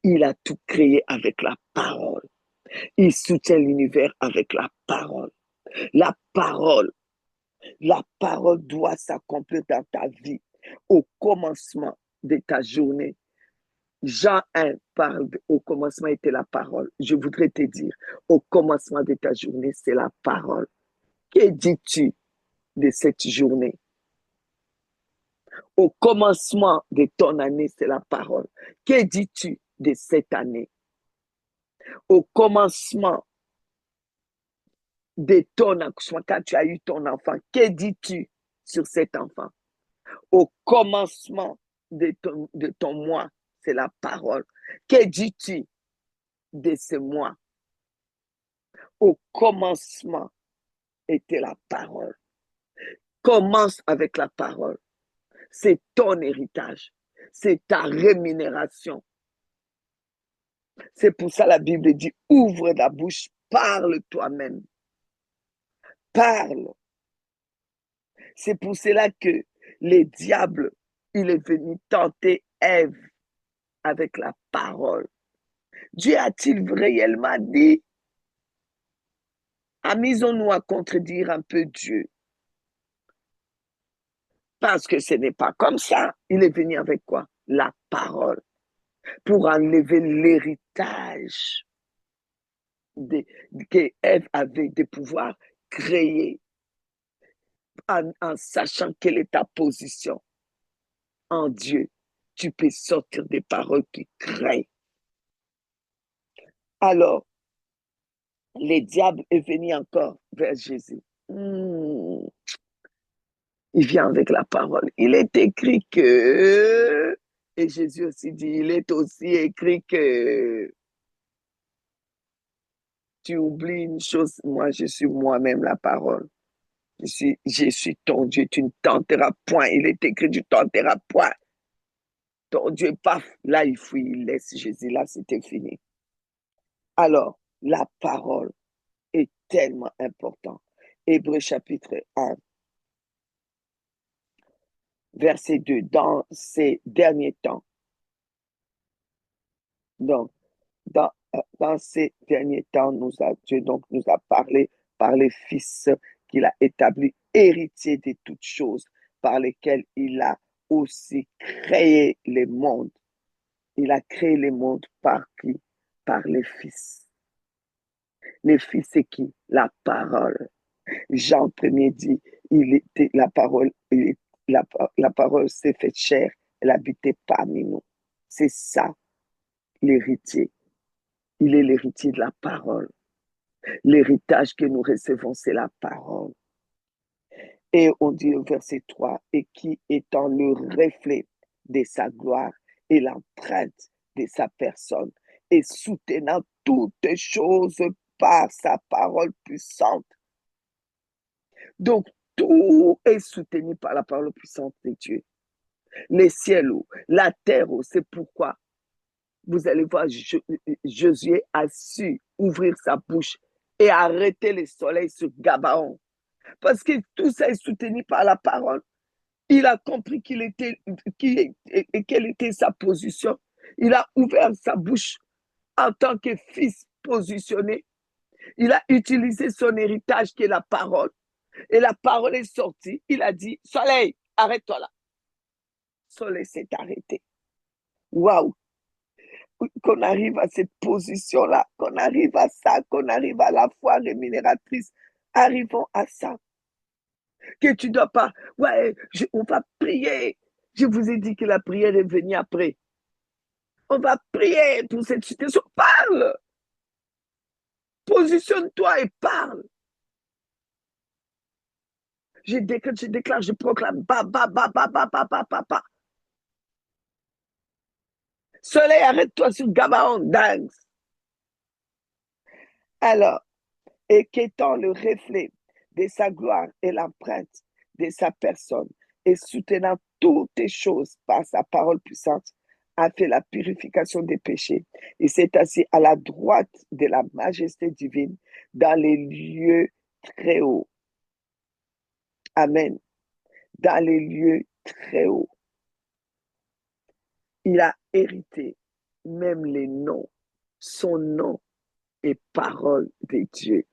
Il a tout créé avec la parole. Il soutient l'univers avec la parole. La parole, la parole doit s'accomplir dans ta vie au commencement de ta journée. Jean 1 parle au commencement était la parole. Je voudrais te dire, au commencement de ta journée, c'est la parole. Que dis-tu de cette journée? Au commencement de ton année, c'est la parole. Que dis-tu de cette année? Au commencement de ton accouchement, quand tu as eu ton enfant, que dis-tu sur cet enfant? Au commencement de ton mois, c'est la parole. Que dis-tu de ce mois? Au commencement était la parole. Commence avec la parole. C'est ton héritage. C'est ta rémunération. C'est pour ça la Bible dit, ouvre la bouche, parle toi-même. Parle. C'est pour cela que le diable, il est venu tenter Ève avec la parole. Dieu a-t-il réellement dit? Amusons-nous à contredire un peu Dieu. Parce que ce n'est pas comme ça. Il est venu avec quoi? La parole. Pour enlever l'héritage que Ève avait de pouvoir créer en sachant quelle est ta position en Dieu. Tu peux sortir des paroles qui créent. Alors, le diable est venu encore vers Jésus. Il vient avec la parole. Il est écrit que, et Jésus aussi dit, il est aussi écrit que, tu oublies une chose, moi je suis moi-même la parole. Je suis ton Dieu, tu ne tenteras point. Il est écrit, tu ne tenteras point. Ton Dieu, paf, là il fuit, il laisse Jésus, là c'était fini. Alors, la parole est tellement importante. Hébreux chapitre 1, verset 2, dans ces derniers temps, donc, dans ces derniers temps, Dieu donc nous a parlé par les fils qu'il a établis héritiers de toutes choses, par lesquelles il a aussi créé les mondes. Il a créé les mondes par qui? Par les fils. Les fils, c'est qui? La parole. Jean 1er dit, il était la parole, la parole s'est faite chair, elle habitait parmi nous. C'est ça, l'héritier. Il est l'héritier de la parole. L'héritage que nous recevons, c'est la parole. Et on dit au verset 3, et qui étant le reflet de sa gloire et l'empreinte de sa personne, et soutenant toutes choses par sa parole puissante. Donc, tout est soutenu par la parole puissante de Dieu. Les ciels, la terre, c'est pourquoi vous allez voir, Josué a su ouvrir sa bouche et arrêter le soleil sur Gabaon. Parce que tout ça est soutenu par la parole. Il a compris quelle était sa position. Il a ouvert sa bouche en tant que fils positionné. Il a utilisé son héritage qui est la parole. Et la parole est sortie. Il a dit, soleil, arrête-toi là. Soleil s'est arrêté. Waouh! Qu'on arrive à cette position-là, qu'on arrive à ça, qu'on arrive à la foi rémunératrice. Arrivons à ça. Que tu ne dois pas, ouais, on va prier. Je vous ai dit que la prière est venue après. On va prier pour cette situation. Parle. Positionne-toi et parle. Je déclare, je proclame. Ba, ba, ba, ba, ba, ba, ba, ba, ba. Soleil, arrête-toi sur Gabaon, dingue. Alors, et qu'étant le reflet de sa gloire et l'empreinte de sa personne, et soutenant toutes les choses par sa parole puissante, a fait la purification des péchés et s'est assis à la droite de la majesté divine dans les lieux très hauts. Amen. Dans les lieux très hauts. Il a hérité même les noms. Son nom est parole de Dieu.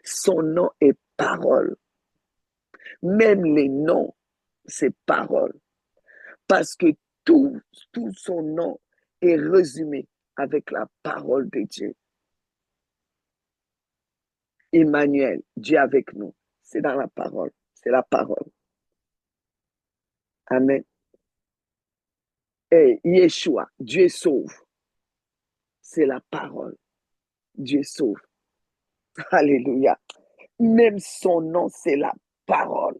Son nom est parole. Même les noms, c'est parole. Parce que tout son nom est résumé avec la parole de Dieu. Emmanuel, Dieu avec nous, c'est dans la parole. C'est la parole. Amen. Et Yeshua, Dieu sauve. C'est la parole. Dieu sauve. Alléluia. Même son nom, c'est la parole.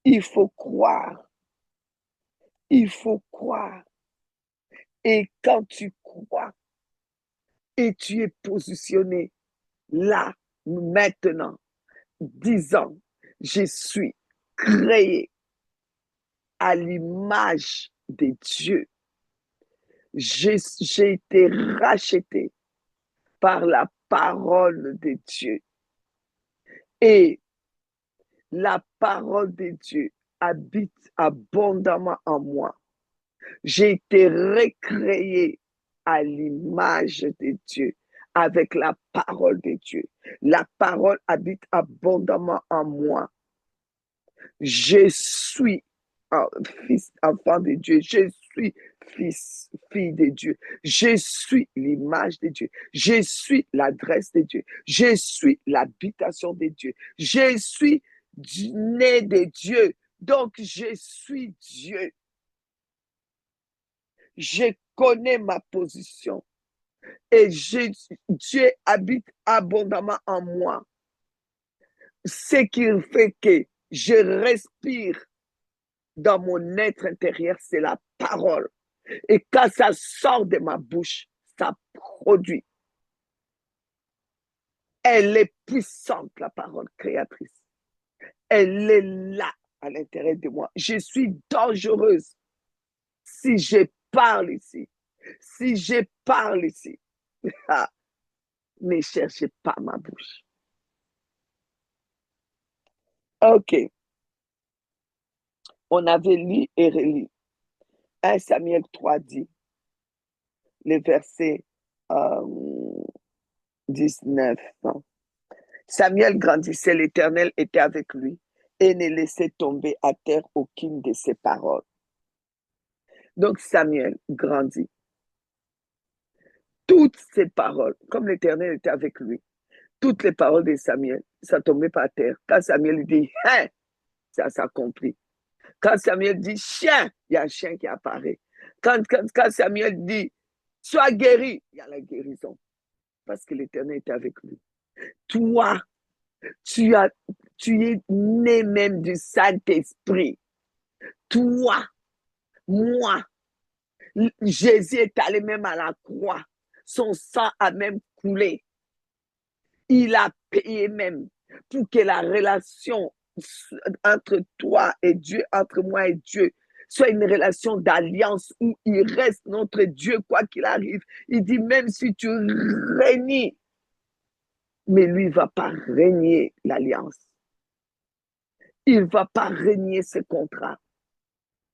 Il faut croire. Il faut croire. Et quand tu crois et tu es positionné là, maintenant, disant, je suis créé à l'image de Dieu. J'ai été racheté par la parole de Dieu. Et la parole de Dieu habite abondamment en moi. J'ai été recréé à l'image de Dieu avec la parole de Dieu. La parole habite abondamment en moi. Je suis fils, enfant de Dieu. Je suis fils, fille de Dieu. Je suis l'image de Dieu. Je suis l'adresse de Dieu. Je suis l'habitation de Dieu. Je suis né de Dieu. Donc, je suis Dieu. Je connais ma position. Et Dieu habite abondamment en moi. Ce qui fait que je respire dans mon être intérieur, c'est la parole. Et quand ça sort de ma bouche, ça produit. Elle est puissante, la parole créatrice. Elle est là, à l'intérieur de moi. Je suis dangereuse si je parle ici. Si je parle ici, ne cherchez pas ma bouche. OK. On avait lu et relu. 1 Samuel 3 dit, le verset 19. Samuel grandissait, l'Éternel était avec lui et ne laissait tomber à terre aucune de ses paroles. Donc Samuel grandit. Toutes ses paroles, comme l'Éternel était avec lui, toutes les paroles de Samuel, ça tombait par terre. Quand Samuel dit « hein », ça s'accomplit. Quand Samuel dit « chien », il y a un chien qui apparaît. Quand Samuel dit « sois guéri », il y a la guérison. Parce que l'Éternel était avec lui. Toi, tu es né même du Saint-Esprit. Toi, moi, Jésus est allé même à la croix. Son sang a même coulé. Il a payé même pour que la relation entre toi et Dieu, entre moi et Dieu, soit une relation d'alliance où il reste notre Dieu quoi qu'il arrive. Il dit même si tu régnes, mais lui ne va pas régner l'alliance. Il ne va pas régner ce contrat.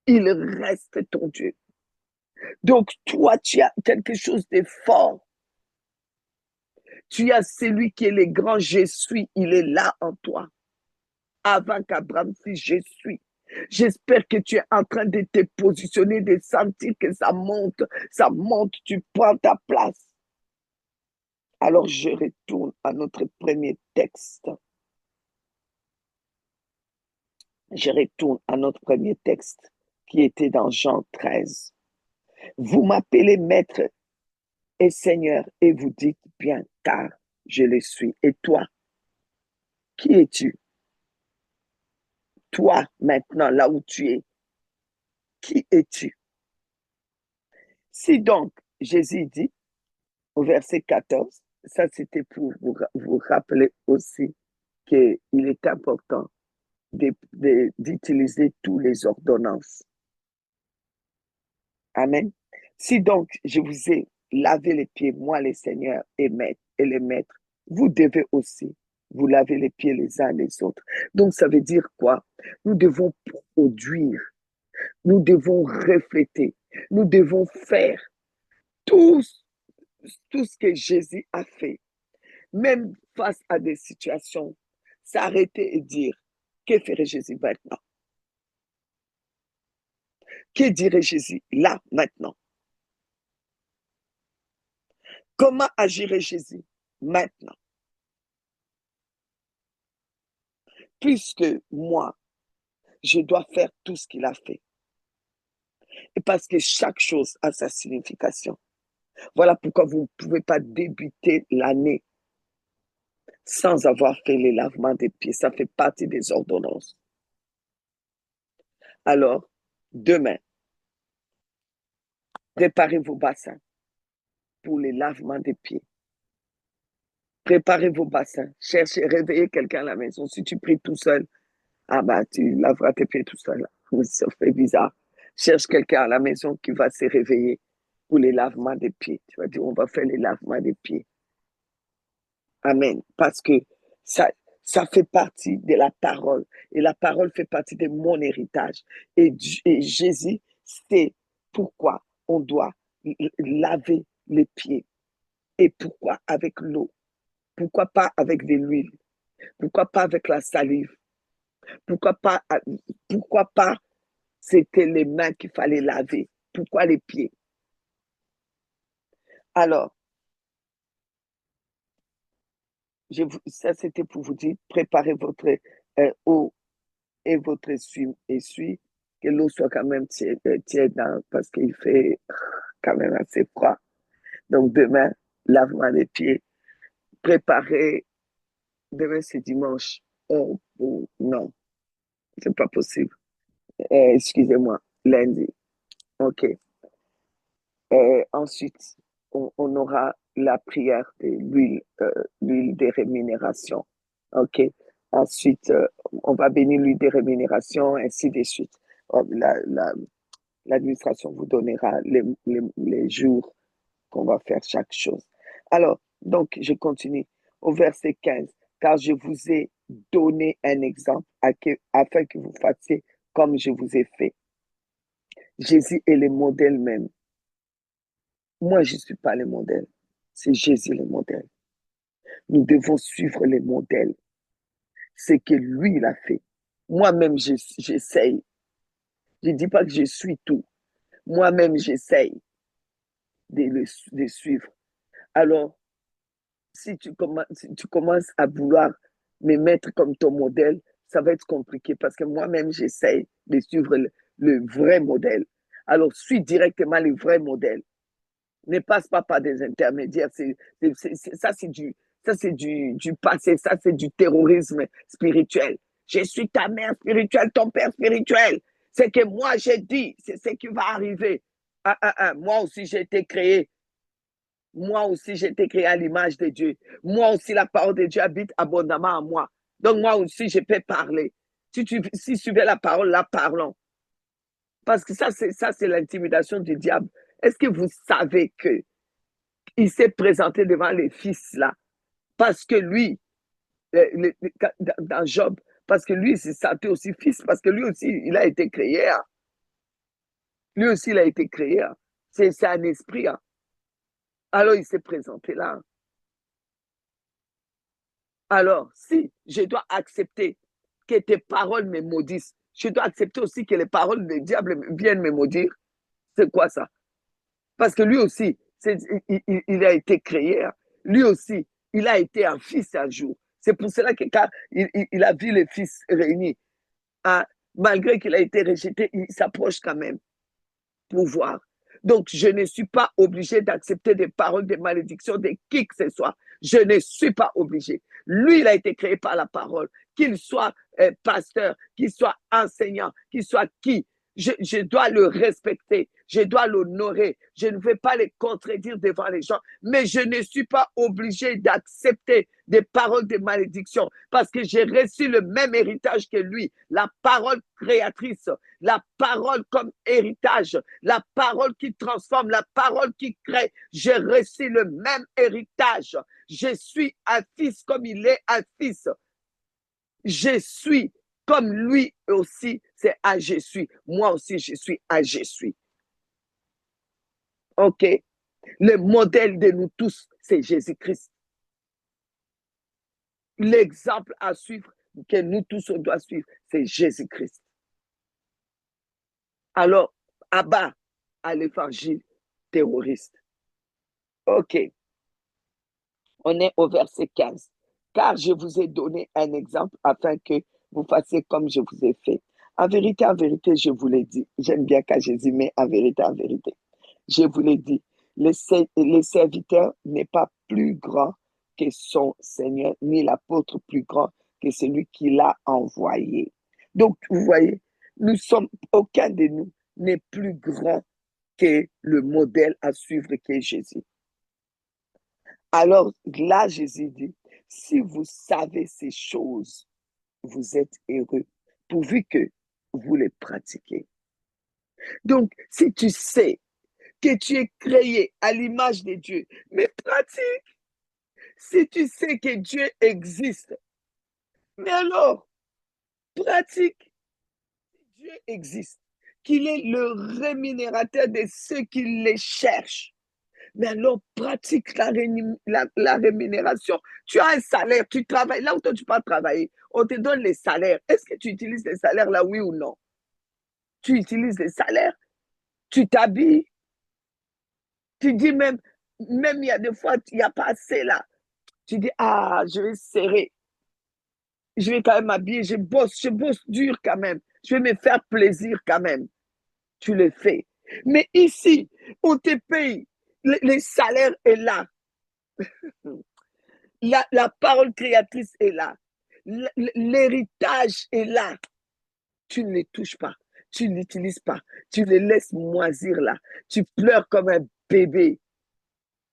Il reste ton Dieu. Donc toi, tu as quelque chose de fort. Tu as celui qui est le grand je suis, il est là en toi. Avant qu'Abraham dise je suis. J'espère que tu es en train de te positionner, de sentir que ça monte, tu prends ta place. Alors je retourne à notre premier texte. Je retourne à notre premier texte qui était dans Jean 13. Vous m'appelez maître et Seigneur et vous dites bien car je le suis. Et toi, qui es-tu? Toi, maintenant, là où tu es, qui es-tu? Si donc, Jésus dit, au verset 14, ça c'était pour vous rappeler aussi qu'il est important d'utiliser toutes les ordonnances. Amen. Si donc je vous ai lavé les pieds, moi les seigneurs et les maîtres, vous devez aussi vous laver les pieds les uns les autres. Donc ça veut dire quoi? Nous devons produire, nous devons refléter, nous devons faire tout, tout ce que Jésus a fait, même face à des situations, s'arrêter et dire, que ferait Jésus maintenant? Que dirait Jésus là, maintenant? Comment agirait Jésus maintenant? Puisque moi, je dois faire tout ce qu'il a fait. Et parce que chaque chose a sa signification. Voilà pourquoi vous ne pouvez pas débuter l'année sans avoir fait les lavements des pieds. Ça fait partie des ordonnances. Alors, demain, préparez vos bassins pour les lavements des pieds. Préparez vos bassins. Cherchez, réveillez quelqu'un à la maison. Si tu pries tout seul, ah bah, tu laveras tes pieds tout seul. Ça fait bizarre. Cherche quelqu'un à la maison qui va se réveiller pour les lavements des pieds. Tu vas dire, on va faire les lavements des pieds. Amen. Parce que ça, ça fait partie de la parole. Et la parole fait partie de mon héritage. Et Jésus, c'est pourquoi on doit laver les pieds. Et pourquoi avec l'eau? Pourquoi pas avec de l'huile? Pourquoi pas avec la salive? Pourquoi pas c'était les mains qu'il fallait laver? Pourquoi les pieds? Alors, ça c'était pour vous dire, préparez votre eau et votre essuie, que l'eau soit quand même tiède parce qu'il fait quand même assez froid. Donc demain, lavement les pieds. Préparez, demain c'est dimanche. Oh, non, c'est pas possible. Excusez-moi, lundi. OK. Ensuite, on aura la prière de l'huile de rémunération. OK. Ensuite, on va bénir l'huile de rémunération, ainsi de suite. L'administration vous donnera les jours qu'on va faire chaque chose. Alors, donc, je continue au verset 15. Car je vous ai donné un exemple afin que vous fassiez comme je vous ai fait. Jésus est le modèle même. Moi, je ne suis pas le modèle. C'est Jésus le modèle. Nous devons suivre les modèles. Ce que lui, il a fait. Moi-même, j'essaye. Je ne dis pas que je suis tout. Moi-même, j'essaye de suivre. Alors, si tu commences à vouloir me mettre comme ton modèle, ça va être compliqué parce que moi-même, j'essaye de suivre le vrai modèle. Alors, suis directement le vrai modèle. Ne passe pas par des intermédiaires. Ça, c'est du passé. Ça, c'est du terrorisme spirituel. Je suis ta mère spirituelle, ton père spirituel. C'est que moi, j'ai dit, c'est ce qui va arriver. Moi aussi, j'ai été créé. Moi aussi, j'ai été créé à l'image de Dieu. Moi aussi, la parole de Dieu habite abondamment en moi. Donc, moi aussi, je peux parler. Si tu suivais la parole, là, parlons. Parce que ça, c'est l'intimidation du diable. Est-ce que vous savez que il s'est présenté devant les fils là parce que lui, dans Job, parce que lui, il s'est senti aussi fils, parce que lui aussi, il a été créé. Hein. Lui aussi, il a été créé. Hein. C'est un esprit. Hein. Alors, il s'est présenté là. Hein. Alors, si je dois accepter que tes paroles me maudissent, je dois accepter aussi que les paroles du diable viennent me maudire. C'est quoi ça? Parce que lui aussi, il a été créé. Hein. Lui aussi, il a été un fils un jour. C'est pour cela que quand il a vu les fils réunis, hein, malgré qu'il a été rejeté, il s'approche quand même pour voir. Donc, je ne suis pas obligé d'accepter des paroles de malédiction de qui que ce soit. Je ne suis pas obligé. Lui, il a été créé par la parole. Qu'il soit pasteur, qu'il soit enseignant, qu'il soit qui. Je dois le respecter, je dois l'honorer, je ne vais pas les contredire devant les gens, mais je ne suis pas obligé d'accepter des paroles de malédiction, parce que j'ai reçu le même héritage que lui, la parole créatrice, la parole comme héritage, la parole qui transforme, la parole qui crée. J'ai reçu le même héritage. Je suis un fils comme il est un fils. Je suis comme lui aussi, c'est un je suis. Moi aussi, je suis un je suis. OK? Le modèle de nous tous, c'est Jésus-Christ. L'exemple à suivre que nous tous, on doit suivre, c'est Jésus-Christ. Alors, abat à l'évangile terroriste. OK. On est au verset 15. Car je vous ai donné un exemple afin que vous fassiez comme je vous ai fait. En vérité, je vous l'ai dit. J'aime bien quand Jésus met en vérité, je vous l'ai dit. Le serviteur n'est pas plus grand que son Seigneur, ni l'apôtre plus grand que celui qui l'a envoyé. Donc, vous voyez, aucun de nous n'est plus grand que le modèle à suivre qui est Jésus. Alors là, Jésus dit, si vous savez ces choses, vous êtes heureux, pourvu que vous les pratiquez. Donc, si tu sais que tu es créé à l'image de Dieu, mais pratique. Si tu sais que Dieu existe, mais alors, pratique. Dieu existe, qu'il est le rémunérateur de ceux qui les cherchent. Mais alors, pratique la rémunération. Tu as un salaire, tu travailles. Là où toi, tu peux travailler, on te donne les salaires. Est-ce que tu utilises les salaires là, oui ou non? Tu utilises les salaires, tu t'habilles, tu dis même il y a des fois, il n'y a pas assez là. Tu dis, ah, je vais serrer. Je vais quand même m'habiller, je bosse dur quand même. Je vais me faire plaisir quand même. Tu le fais. Mais ici, on te paye. Les salaires est là. La parole créatrice est là. L'héritage est là. Tu ne les touches pas. Tu ne l'utilises pas. Tu les laisses moisir là. Tu pleures comme un bébé.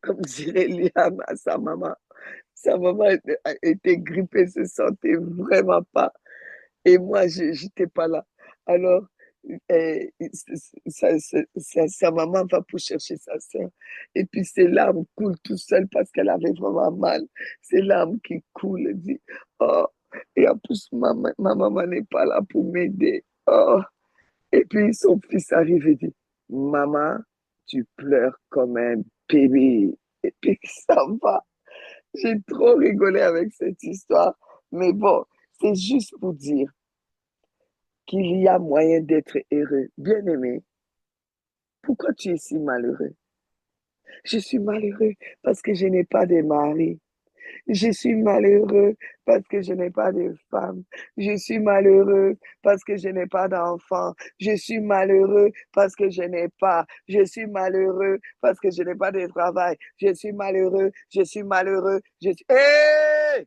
Comme dirait Liam à sa maman. Sa maman était grippée, se sentait vraiment pas. Et moi, je n'étais pas là. Alors, sa maman va pour chercher sa soeur. Et puis, ses larmes coulent tout seul parce qu'elle avait vraiment mal. Ses larmes qui coulent. Elle dit, oh, et en plus, ma maman n'est pas là pour m'aider. Oh. Et puis, son fils arrive et dit, maman, tu pleures comme un bébé. Et puis, ça va. J'ai trop rigolé avec cette histoire. Mais bon, c'est juste pour dire qu'il y a moyen d'être heureux. Bien-aimé, pourquoi tu es si malheureux? Je suis malheureux parce que je n'ai pas de mari. Je suis malheureux parce que je n'ai pas de femme. Je suis malheureux parce que je n'ai pas d'enfant. Je suis malheureux parce que je n'ai pas. Je suis malheureux parce que je n'ai pas de travail. Je suis malheureux. Je suis malheureux. Hey!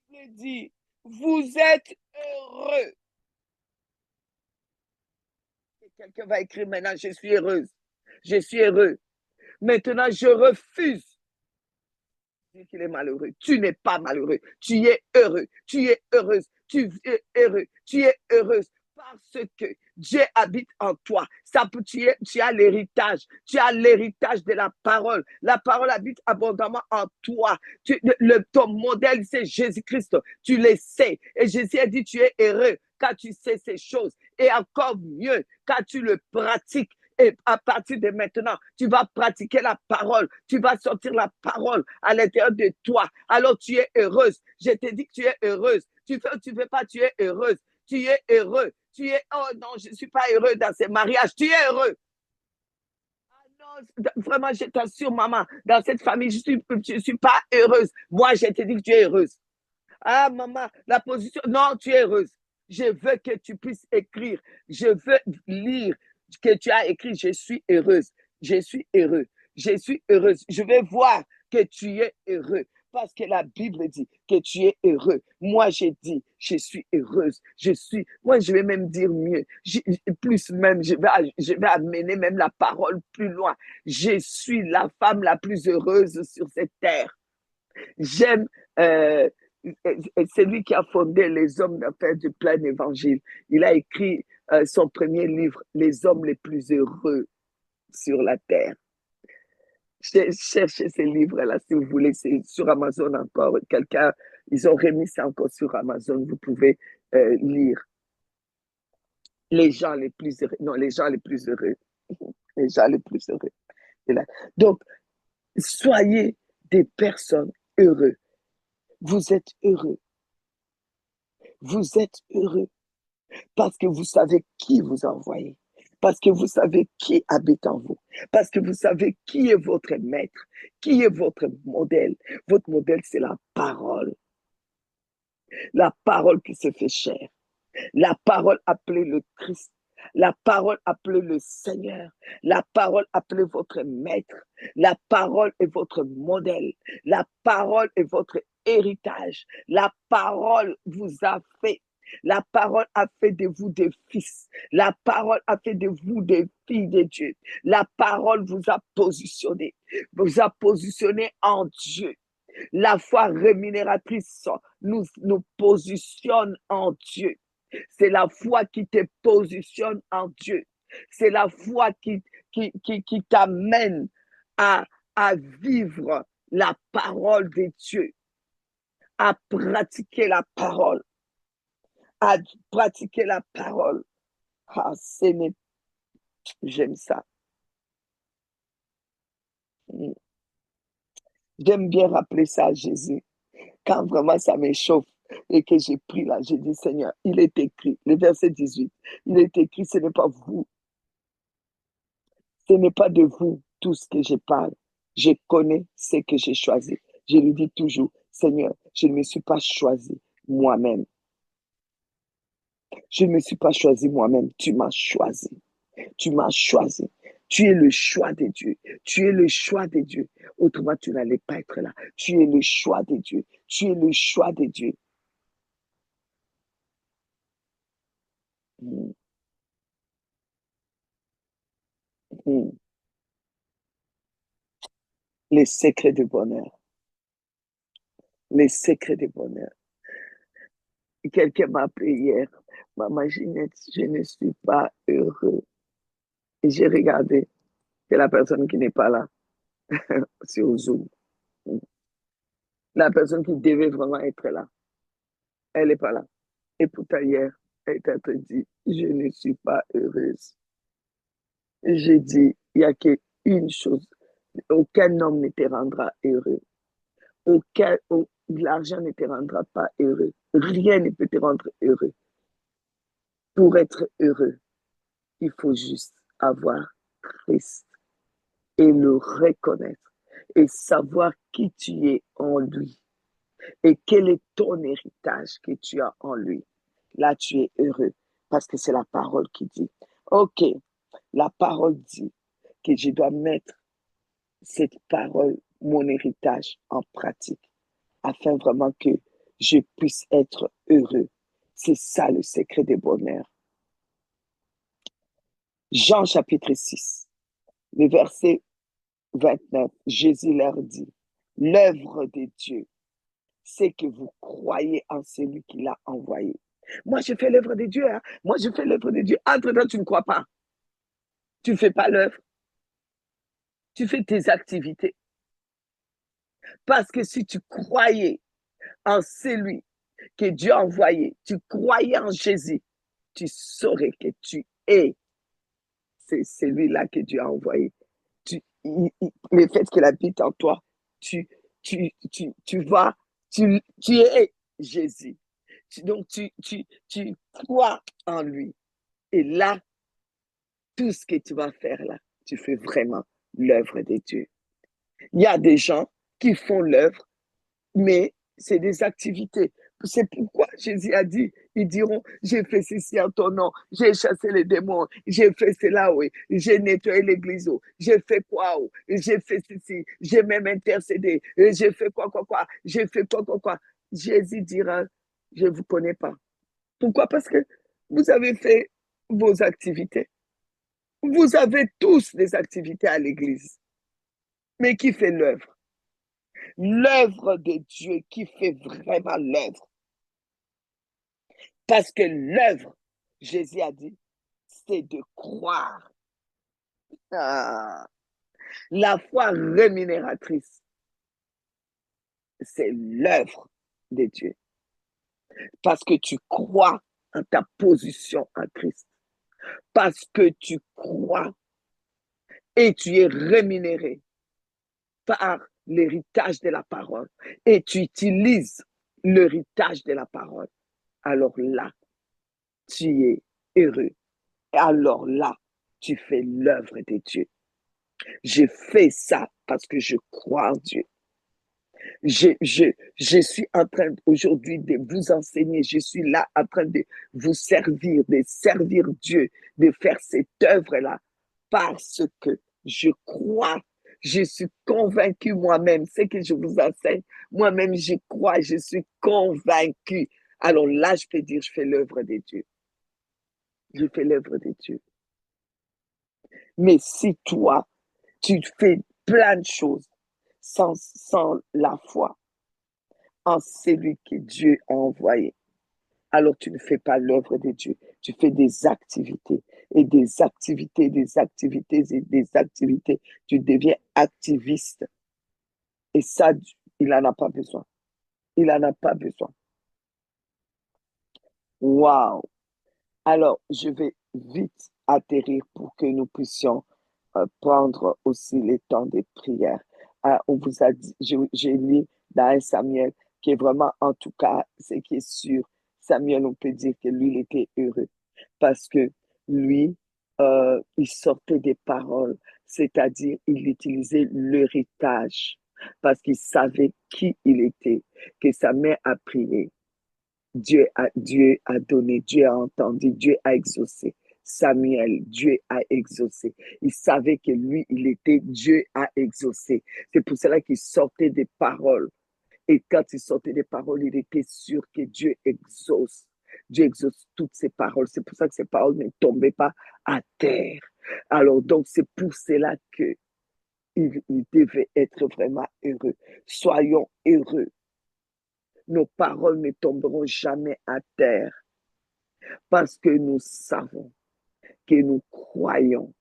La Bible dit, vous êtes heureux. Quelqu'un va écrire maintenant, je suis heureuse. Je suis heureux. Maintenant, je refuse de dire qu'il est malheureux. Tu n'es pas malheureux. Tu es heureux. Tu es heureuse. Tu es heureux. Tu es heureuse parce que Dieu habite en toi. Tu as l'héritage. Tu as l'héritage de la parole. La parole habite abondamment en toi. Ton modèle, c'est Jésus-Christ. Tu le sais. Et Jésus a dit, tu es heureux quand tu sais ces choses. Et encore mieux, quand tu le pratiques. Et à partir de maintenant, tu vas pratiquer la parole. Tu vas sortir la parole à l'intérieur de toi. Alors tu es heureuse. Je te dis que tu es heureuse. Tu fais pas, tu es heureuse. Tu es heureux. Tu es, oh non, je ne suis pas heureux dans ces mariages. Tu es heureux. Ah non, vraiment, je t'assure, maman, dans cette famille, je suis pas heureuse. Moi, je te dis que tu es heureuse. Ah, maman, la position, non, tu es heureuse. Je veux que tu puisses écrire. Je veux lire que tu as écrit. Je suis heureuse. Je suis heureux. Je suis heureuse. Je vais voir que tu es heureux. Parce que la Bible dit que tu es heureux. Moi, j'ai dit, je suis heureuse. Moi, je vais même dire mieux. Plus même, je vais amener même la parole plus loin. Je suis la femme la plus heureuse sur cette terre. J'aime c'est lui qui a fondé les hommes d'affaires du plein évangile. Il a écrit son premier livre, Les hommes les plus heureux sur la terre. Cherchez ces livres-là si vous voulez. C'est sur Amazon encore. Ils ont remis ça encore sur Amazon. Vous pouvez lire les gens les plus heureux. Non, les gens les plus heureux. Les gens les plus heureux. Donc, soyez des personnes heureuses. Vous êtes heureux. Vous êtes heureux parce que vous savez qui vous a envoyé. Parce que vous savez qui habite en vous. Parce que vous savez qui est votre maître, qui est votre modèle. Votre modèle, c'est la parole. La parole qui se fait chair. La parole appelée le Christ. La parole appelée le Seigneur. La parole appelée votre maître. La parole est votre modèle. La parole est votre héritage. La parole vous a fait. La parole a fait de vous des fils. La parole a fait de vous des filles de Dieu. La parole vous a positionné en Dieu. La foi rémunératrice nous positionne en Dieu. C'est la foi qui te positionne en Dieu. C'est la foi qui t'amène à vivre la parole de Dieu, à pratiquer la parole, à pratiquer la parole. Ah, j'aime ça. J'aime bien rappeler ça à Jésus. Quand vraiment ça m'échauffe et que j'ai pris là, j'ai dit, Seigneur, il est écrit, le verset 18, il est écrit, ce n'est pas vous, ce n'est pas de vous tout ce que je parle. Je connais ce que j'ai choisi. Je lui dis toujours, Seigneur, je ne me suis pas choisi moi-même. Je ne me suis pas choisi moi-même, tu m'as choisi. Tu m'as choisi. Tu es le choix de Dieu. Tu es le choix de Dieu. Autrement, tu n'allais pas être là. Tu es le choix de Dieu. Tu es le choix de Dieu. Mm. Mm. Les secrets du bonheur. Les secrets du bonheur. Quelqu'un m'a appelé hier. Maman Ginette, je ne suis pas heureux. Et j'ai regardé. C'est la personne qui n'est pas là sur Zoom. La personne qui devait vraiment être là. Elle n'est pas là. Et pourtant, hier, elle t'a dit, je ne suis pas heureuse. J'ai dit, il n'y a qu'une chose. Aucun homme ne te rendra heureux. L'argent ne te rendra pas heureux. Rien ne peut te rendre heureux. Pour être heureux, il faut juste avoir Christ et le reconnaître et savoir qui tu es en lui et quel est ton héritage que tu as en lui. Là, tu es heureux parce que c'est la parole qui dit. OK, la parole dit que je dois mettre cette parole, mon héritage, en pratique afin vraiment que je puisse être heureux. C'est ça le secret du bonheur. Jean chapitre 6, le verset 29, Jésus leur dit, l'œuvre de Dieu, c'est que vous croyez en celui qui l'a envoyé. Moi, je fais l'œuvre de Dieu. Hein? Moi, je fais l'œuvre de Dieu. Entre-temps, tu ne crois pas. Tu ne fais pas l'œuvre. Tu fais tes activités. Parce que si tu croyais en celui que Dieu a envoyé, tu croyais en Jésus, tu saurais que tu es. C'est celui-là que Dieu a envoyé. Le fait qu'il habite en toi, tu vas, tu es Jésus. Donc, tu crois en lui. Et là, tout ce que tu vas faire là, tu fais vraiment l'œuvre de Dieu. Il y a des gens qui font l'œuvre, mais c'est des activités. C'est pourquoi Jésus a dit, ils diront, j'ai fait ceci en ton nom, j'ai chassé les démons, j'ai fait cela, oui, j'ai nettoyé l'église, j'ai fait quoi, j'ai fait ceci, j'ai même intercédé, j'ai fait quoi, j'ai fait quoi. Jésus dira, je ne vous connais pas. Pourquoi? Parce que vous avez fait vos activités. Vous avez tous des activités à l'église. Mais qui fait l'œuvre? l'œuvre de Dieu qui fait vraiment l'œuvre. Parce que l'œuvre, Jésus a dit, c'est de croire. Ah, la foi rémunératrice, c'est l'œuvre de Dieu. Parce que tu crois en ta position en Christ. Parce que tu crois et tu es rémunéré par l'héritage de la parole et tu utilises l'héritage de la parole. Alors là, tu es heureux. Et alors là, tu fais l'œuvre de Dieu. Je fais ça parce que je crois en Dieu. Je suis en train aujourd'hui de vous enseigner, je suis là en train de vous servir, de servir Dieu, de faire cette œuvre-là parce que je crois, je suis convaincu moi-même, ce que je vous enseigne, moi-même je crois, je suis convaincu. Alors là, je peux dire, je fais l'œuvre de Dieu. Je fais l'œuvre de Dieu. Mais si toi, tu fais plein de choses sans la foi en celui que Dieu a envoyé, alors tu ne fais pas l'œuvre de Dieu. Tu fais des activités et des activités, des activités et des activités. Tu deviens activiste. Et ça, il n'en a pas besoin. Il n'en a pas besoin. Waouh! Alors, je vais vite atterrir pour que nous puissions prendre aussi les temps de prière. On vous a dit, j'ai lu dans 1 Samuel, qui est vraiment, en tout cas, ce qui est sûr, Samuel, on peut dire que lui, il était heureux parce que lui, il sortait des paroles, c'est-à-dire il utilisait l'héritage parce qu'il savait qui il était, que sa mère a prié. Dieu a donné, Dieu a entendu, Dieu a exaucé. Samuel, Dieu a exaucé. Il savait que lui, il était, Dieu a exaucé. C'est pour cela qu'il sortait des paroles. Et quand il sortait des paroles, il était sûr que Dieu exauce. Dieu exauce toutes ses paroles. C'est pour ça que ses paroles ne tombaient pas à terre. Alors, donc, c'est pour cela que il devait être vraiment heureux. Soyons heureux. Nos paroles ne tomberont jamais à terre parce que nous savons que nous croyons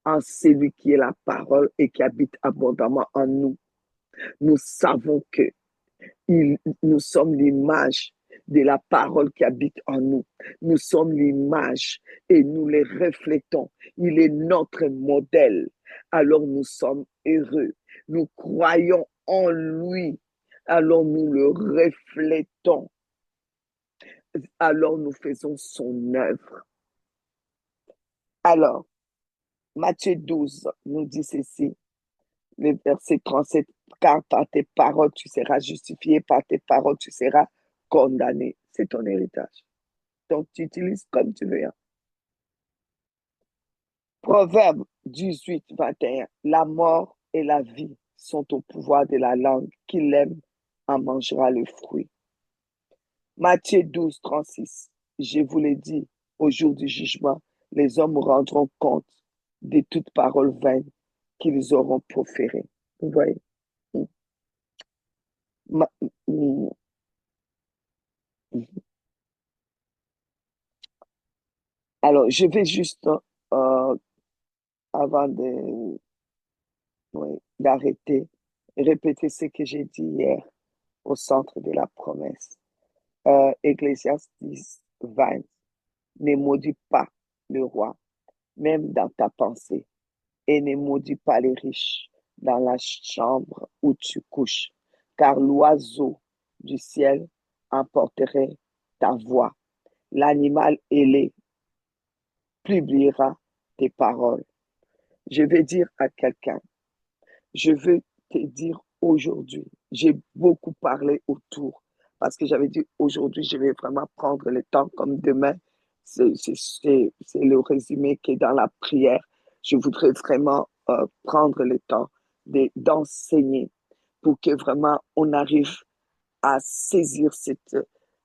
en celui qui est la parole et qui habite abondamment en nous. Nous savons que nous sommes l'image de la parole qui habite en nous. Nous sommes l'image et nous les reflétons. Il est notre modèle. Alors nous sommes heureux. Nous croyons en lui. Alors nous le reflétons. Alors nous faisons son œuvre. Alors, Matthieu 12 nous dit ceci, le verset 37, car par tes paroles tu seras justifié, par tes paroles tu seras condamné. C'est ton héritage. Donc, tu utilises comme tu veux. Proverbe 18, 21, la mort et la vie sont au pouvoir de la langue. Qui l'aime en mangera le fruit. Matthieu 12, 36, je vous l'ai dit, au jour du jugement, les hommes rendront compte de toute parole vaine qu'ils auront proférée. Vous voyez? Alors, je vais juste, avant de, oui, d'arrêter, répéter ce que j'ai dit hier au centre de la promesse. Ecclésiaste 10, 20, ne maudis pas le roi, même dans ta pensée, et ne maudis pas les riches dans la chambre où tu couches, car l'oiseau du ciel emporterait ta voix. L'animal ailé publiera tes paroles. Je vais dire à quelqu'un, je veux te dire aujourd'hui, j'ai beaucoup parlé autour parce que j'avais dit aujourd'hui, je vais vraiment prendre le temps comme demain. C'est le résumé qui est dans la prière. Je voudrais vraiment prendre le temps d'enseigner pour que vraiment on arrive à saisir cette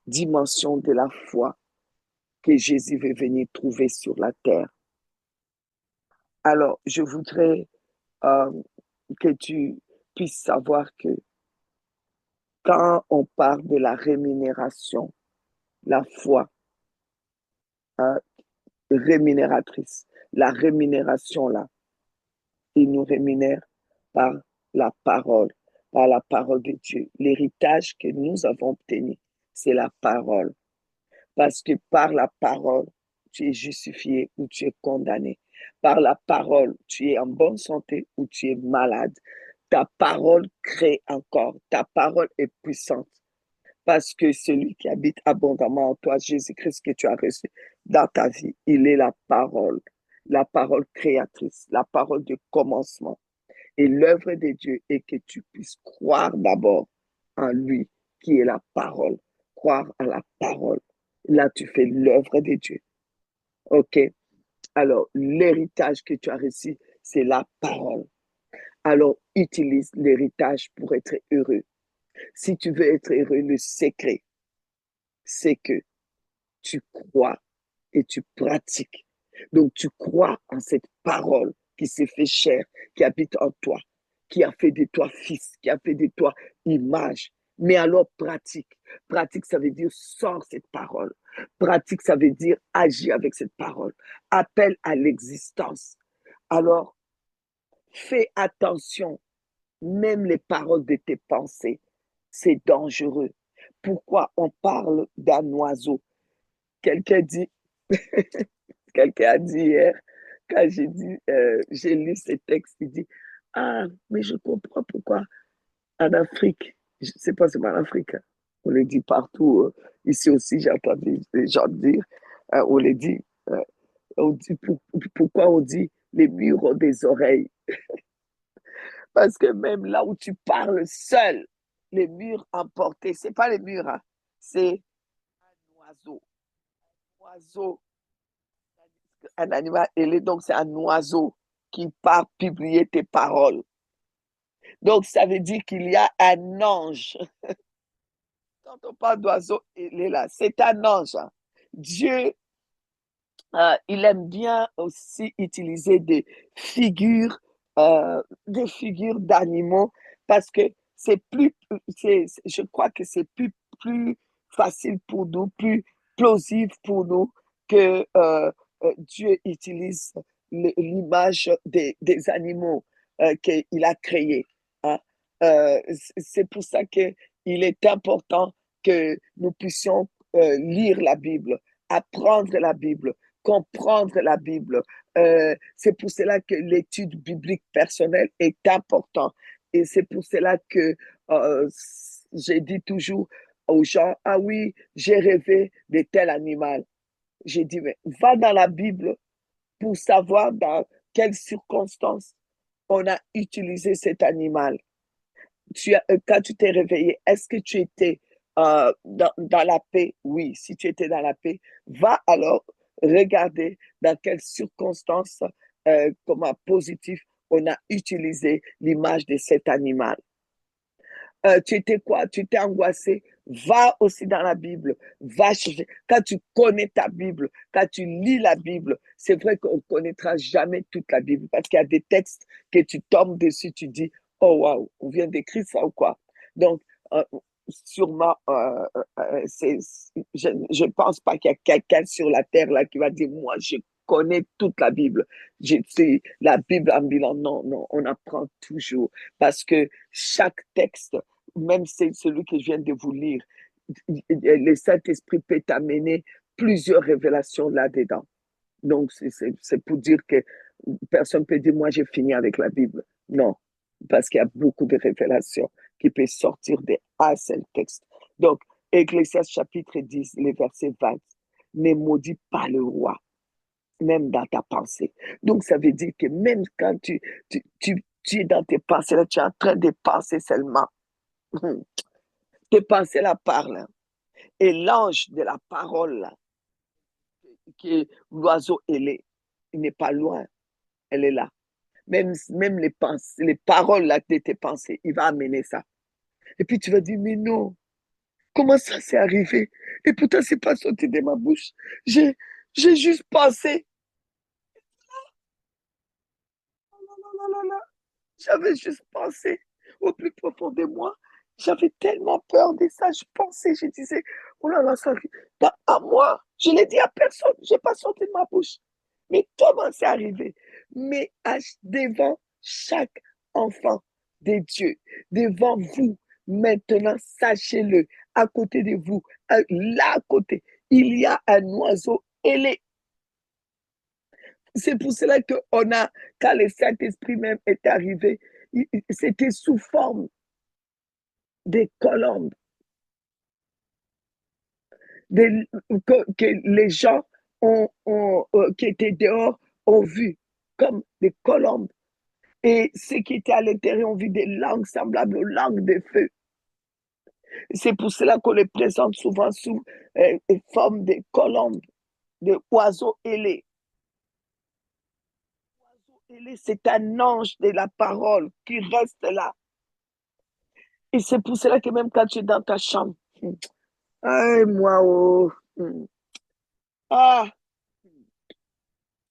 dimension de la foi que Jésus veut venir trouver sur la terre. Alors, je voudrais que tu puisses savoir que quand on parle de la rémunération, la foi hein, rémunératrice, la rémunération là, il nous rémunère par la par la parole de Dieu. L'héritage que nous avons obtenu, c'est la parole. Parce que par la parole, tu es justifié ou tu es condamné. Par la parole, tu es en bonne santé ou tu es malade. Ta parole crée encore. Ta parole est puissante. Parce que celui qui habite abondamment en toi, Jésus-Christ que tu as reçu dans ta vie, il est la parole créatrice, la parole de commencement. Et l'œuvre de Dieu est que tu puisses croire d'abord en lui, qui est la parole. Croire à la parole. Là, tu fais l'œuvre de Dieu. OK? Alors, l'héritage que tu as reçu, c'est la parole. Alors, utilise l'héritage pour être heureux. Si tu veux être heureux, le secret, c'est que tu crois et tu pratiques. Donc, tu crois en cette parole qui s'est fait chair, qui habite en toi, qui a fait de toi fils, qui a fait de toi image. Mais alors, pratique. Pratique, ça veut dire sors cette parole. Pratique, ça veut dire agis avec cette parole. Appelle à l'existence. Alors, fais attention, même les paroles de tes pensées, c'est dangereux. Pourquoi on parle d'un oiseau? Quelqu'un dit, quelqu'un a dit hier, quand j'ai lu ce texte, il dit, ah, mais je comprends pourquoi en Afrique, je ne sais pas si c'est en Afrique, hein, on le dit partout, ici aussi j'ai entendu des gens dire, on le dit, on dit pourquoi on dit les murs ont des oreilles. Parce que même là où tu parles seul, les murs emportés, ce n'est pas les murs, hein, c'est un oiseau. Oiseau, un animal ailé, donc c'est un oiseau qui part publier tes paroles. Donc ça veut dire qu'il y a un ange. Quand on parle d'oiseau ailé là, c'est un ange. Hein. Dieu, il aime bien aussi utiliser des figures d'animaux parce que je crois que c'est plus facile pour nous, plus plausible pour nous que Dieu utilise l'image des animaux qu'il a créés. Hein. C'est pour ça qu'il est important que nous puissions lire la Bible, apprendre la Bible, comprendre la Bible. C'est pour cela que l'étude biblique personnelle est importante. Et c'est pour cela que euh, j'ai dit toujours aux gens, ah oui, j'ai rêvé de tel animal. J'ai dit, mais va dans la Bible pour savoir dans quelles circonstances on a utilisé cet animal. Quand tu t'es réveillé, est-ce que tu étais dans la paix? Oui, si tu étais dans la paix, va alors regarder dans quelles circonstances, comment positif, on a utilisé l'image de cet animal. Tu étais quoi? Tu étais angoissé? Va aussi dans la Bible. Va chercher. Quand tu connais ta Bible, quand tu lis la Bible, c'est vrai qu'on ne connaîtra jamais toute la Bible parce qu'il y a des textes que tu tombes dessus, tu dis, oh waouh, on vient d'écrire ça ou quoi? Donc, euh, sûrement, je ne pense pas qu'il y a quelqu'un sur la terre là qui va dire, moi, je connais toute la Bible. Je sais la Bible en bilan. Non, non, on apprend toujours parce que chaque texte même c'est celui que je viens de vous lire, le Saint-Esprit peut t'amener plusieurs révélations là-dedans. Donc, c'est pour dire que personne ne peut dire, moi, j'ai fini avec la Bible. Non, parce qu'il y a beaucoup de révélations qui peuvent sortir de un seul texte. Donc, Ecclésiaste chapitre 10, les versets 20, ne maudis pas le roi, même dans ta pensée. Donc, ça veut dire que même quand tu es dans tes pensées, là, tu es en train de penser seulement. Tes pensées la parlent. Et l'ange de la parole, là, qui est l'oiseau ailé, il n'est pas loin, elle est là. Même les paroles là, de tes pensées, il va amener ça. Et puis tu vas dire, mais non, comment ça s'est arrivé? Et pourtant, c'est pas sorti de ma bouche. J'ai, j'ai juste pensé. J'avais juste pensé au plus profond de moi. J'avais tellement peur de ça. Je pensais, je disais, oh là là, ça arrive. À moi, je ne l'ai dit à personne. Je n'ai pas sorti de ma bouche. Mais comment c'est arrivé? Mais devant chaque enfant de Dieu, devant vous, maintenant, sachez-le, à côté de vous, là à côté, il y a un oiseau ailé. C'est pour cela qu'on a, quand le Saint-Esprit même est arrivé, c'était sous forme des colombes, que les gens qui étaient dehors ont vu comme des colombes. Et ceux qui étaient à l'intérieur ont vu des langues semblables aux langues de feu. C'est pour cela qu'on les présente souvent sous forme de colombes, de oiseaux ailés. C'est un ange de la parole qui reste là. Et c'est pour cela que même quand tu es dans ta chambre, ah, moi, oh, ah,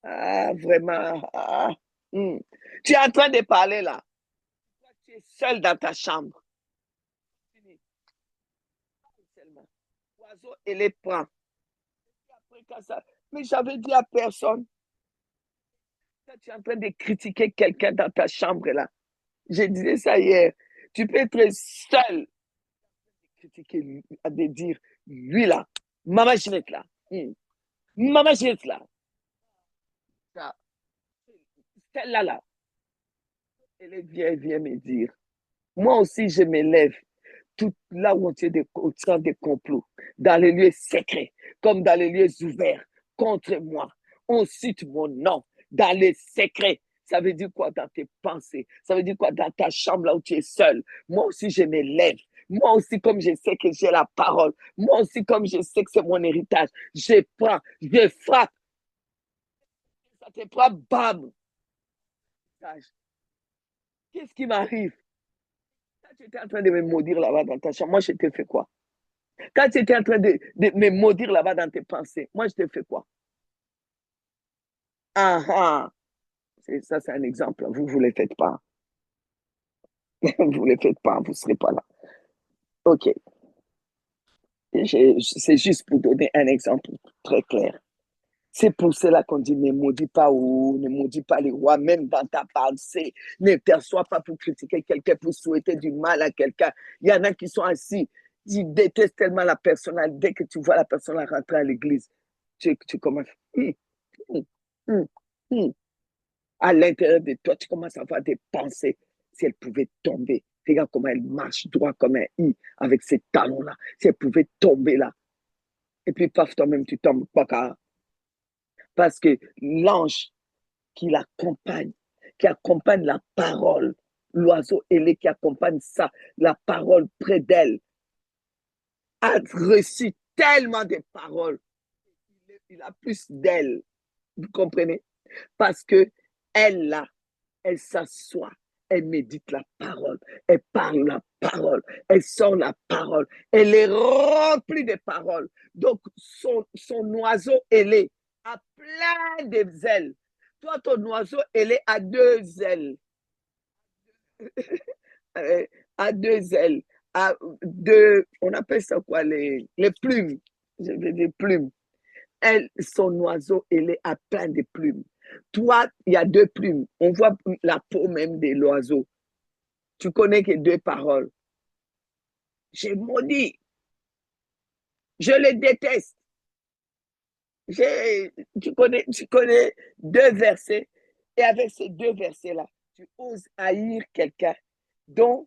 ah, vraiment, ah, tu es en train de parler là. Tu es seul dans ta chambre. L'oiseau et les prend. Mais j'avais dit à personne, quand tu es en train de critiquer quelqu'un dans ta chambre là, je disais ça hier, tu peux être seul critiquer, de dire, lui là, maman Ginette là, maman Ginette là, celle-là là, elle vient me dire, moi aussi je me lève, tout là où on tient des complots, dans les lieux secrets, comme dans les lieux ouverts, contre moi. On cite mon nom dans les secrets. Ça veut dire quoi dans tes pensées? Ça veut dire quoi dans ta chambre là où tu es seul? Moi aussi, je me lève. Moi aussi, comme je sais que j'ai la parole. Moi aussi, comme je sais que c'est mon héritage. Je prends, je frappe. Ça te prend, bam. Qu'est-ce qui m'arrive? Quand tu étais en train de me maudire là-bas dans ta chambre, moi, je t'ai fait quoi? Quand tu étais en train de me maudire là-bas dans tes pensées, moi, je t'ai fait quoi? Ah ah! Ça, c'est un exemple. Vous ne le faites pas. Vous ne le faites pas, vous ne serez pas là. OK. C'est juste pour donner un exemple très clair. C'est pour cela qu'on dit ne maudis pas ou ne maudis pas les rois, même dans ta pensée. Ne t'assois pas pour critiquer quelqu'un, pour souhaiter du mal à quelqu'un. Il y en a qui sont assis, ils détestent tellement la personne. Dès que tu vois la personne rentrer à l'église, tu commences. Hum, hum, hum. À l'intérieur de toi, tu commences à avoir des pensées. Si elle pouvait tomber, regarde comment elle marche droit comme un i avec ses talons-là. Si elle pouvait tomber là. Et puis, paf, toi-même, tu tombes. Parce que l'ange qui accompagne la parole, l'oiseau ailé qui accompagne ça, la parole près d'elle, a reçu tellement de paroles. Il a plus d'elle. Vous comprenez? Parce que elle, là, elle s'assoit, elle médite la parole, elle parle la parole, elle sort la parole, elle est remplie de paroles. Donc, son oiseau ailé a plein de ailes. Toi, ton oiseau ailé a deux ailes. À deux ailes, à deux, on appelle ça quoi, les plumes. Je veux dire plumes. Elle, son oiseau, elle est à plein de plumes. Toi, il y a deux plumes. On voit la peau même de l'oiseau. Tu connais que deux paroles. J'ai maudit. Je les déteste. Tu connais deux versets. Et avec ces deux versets-là, tu oses haïr quelqu'un dont,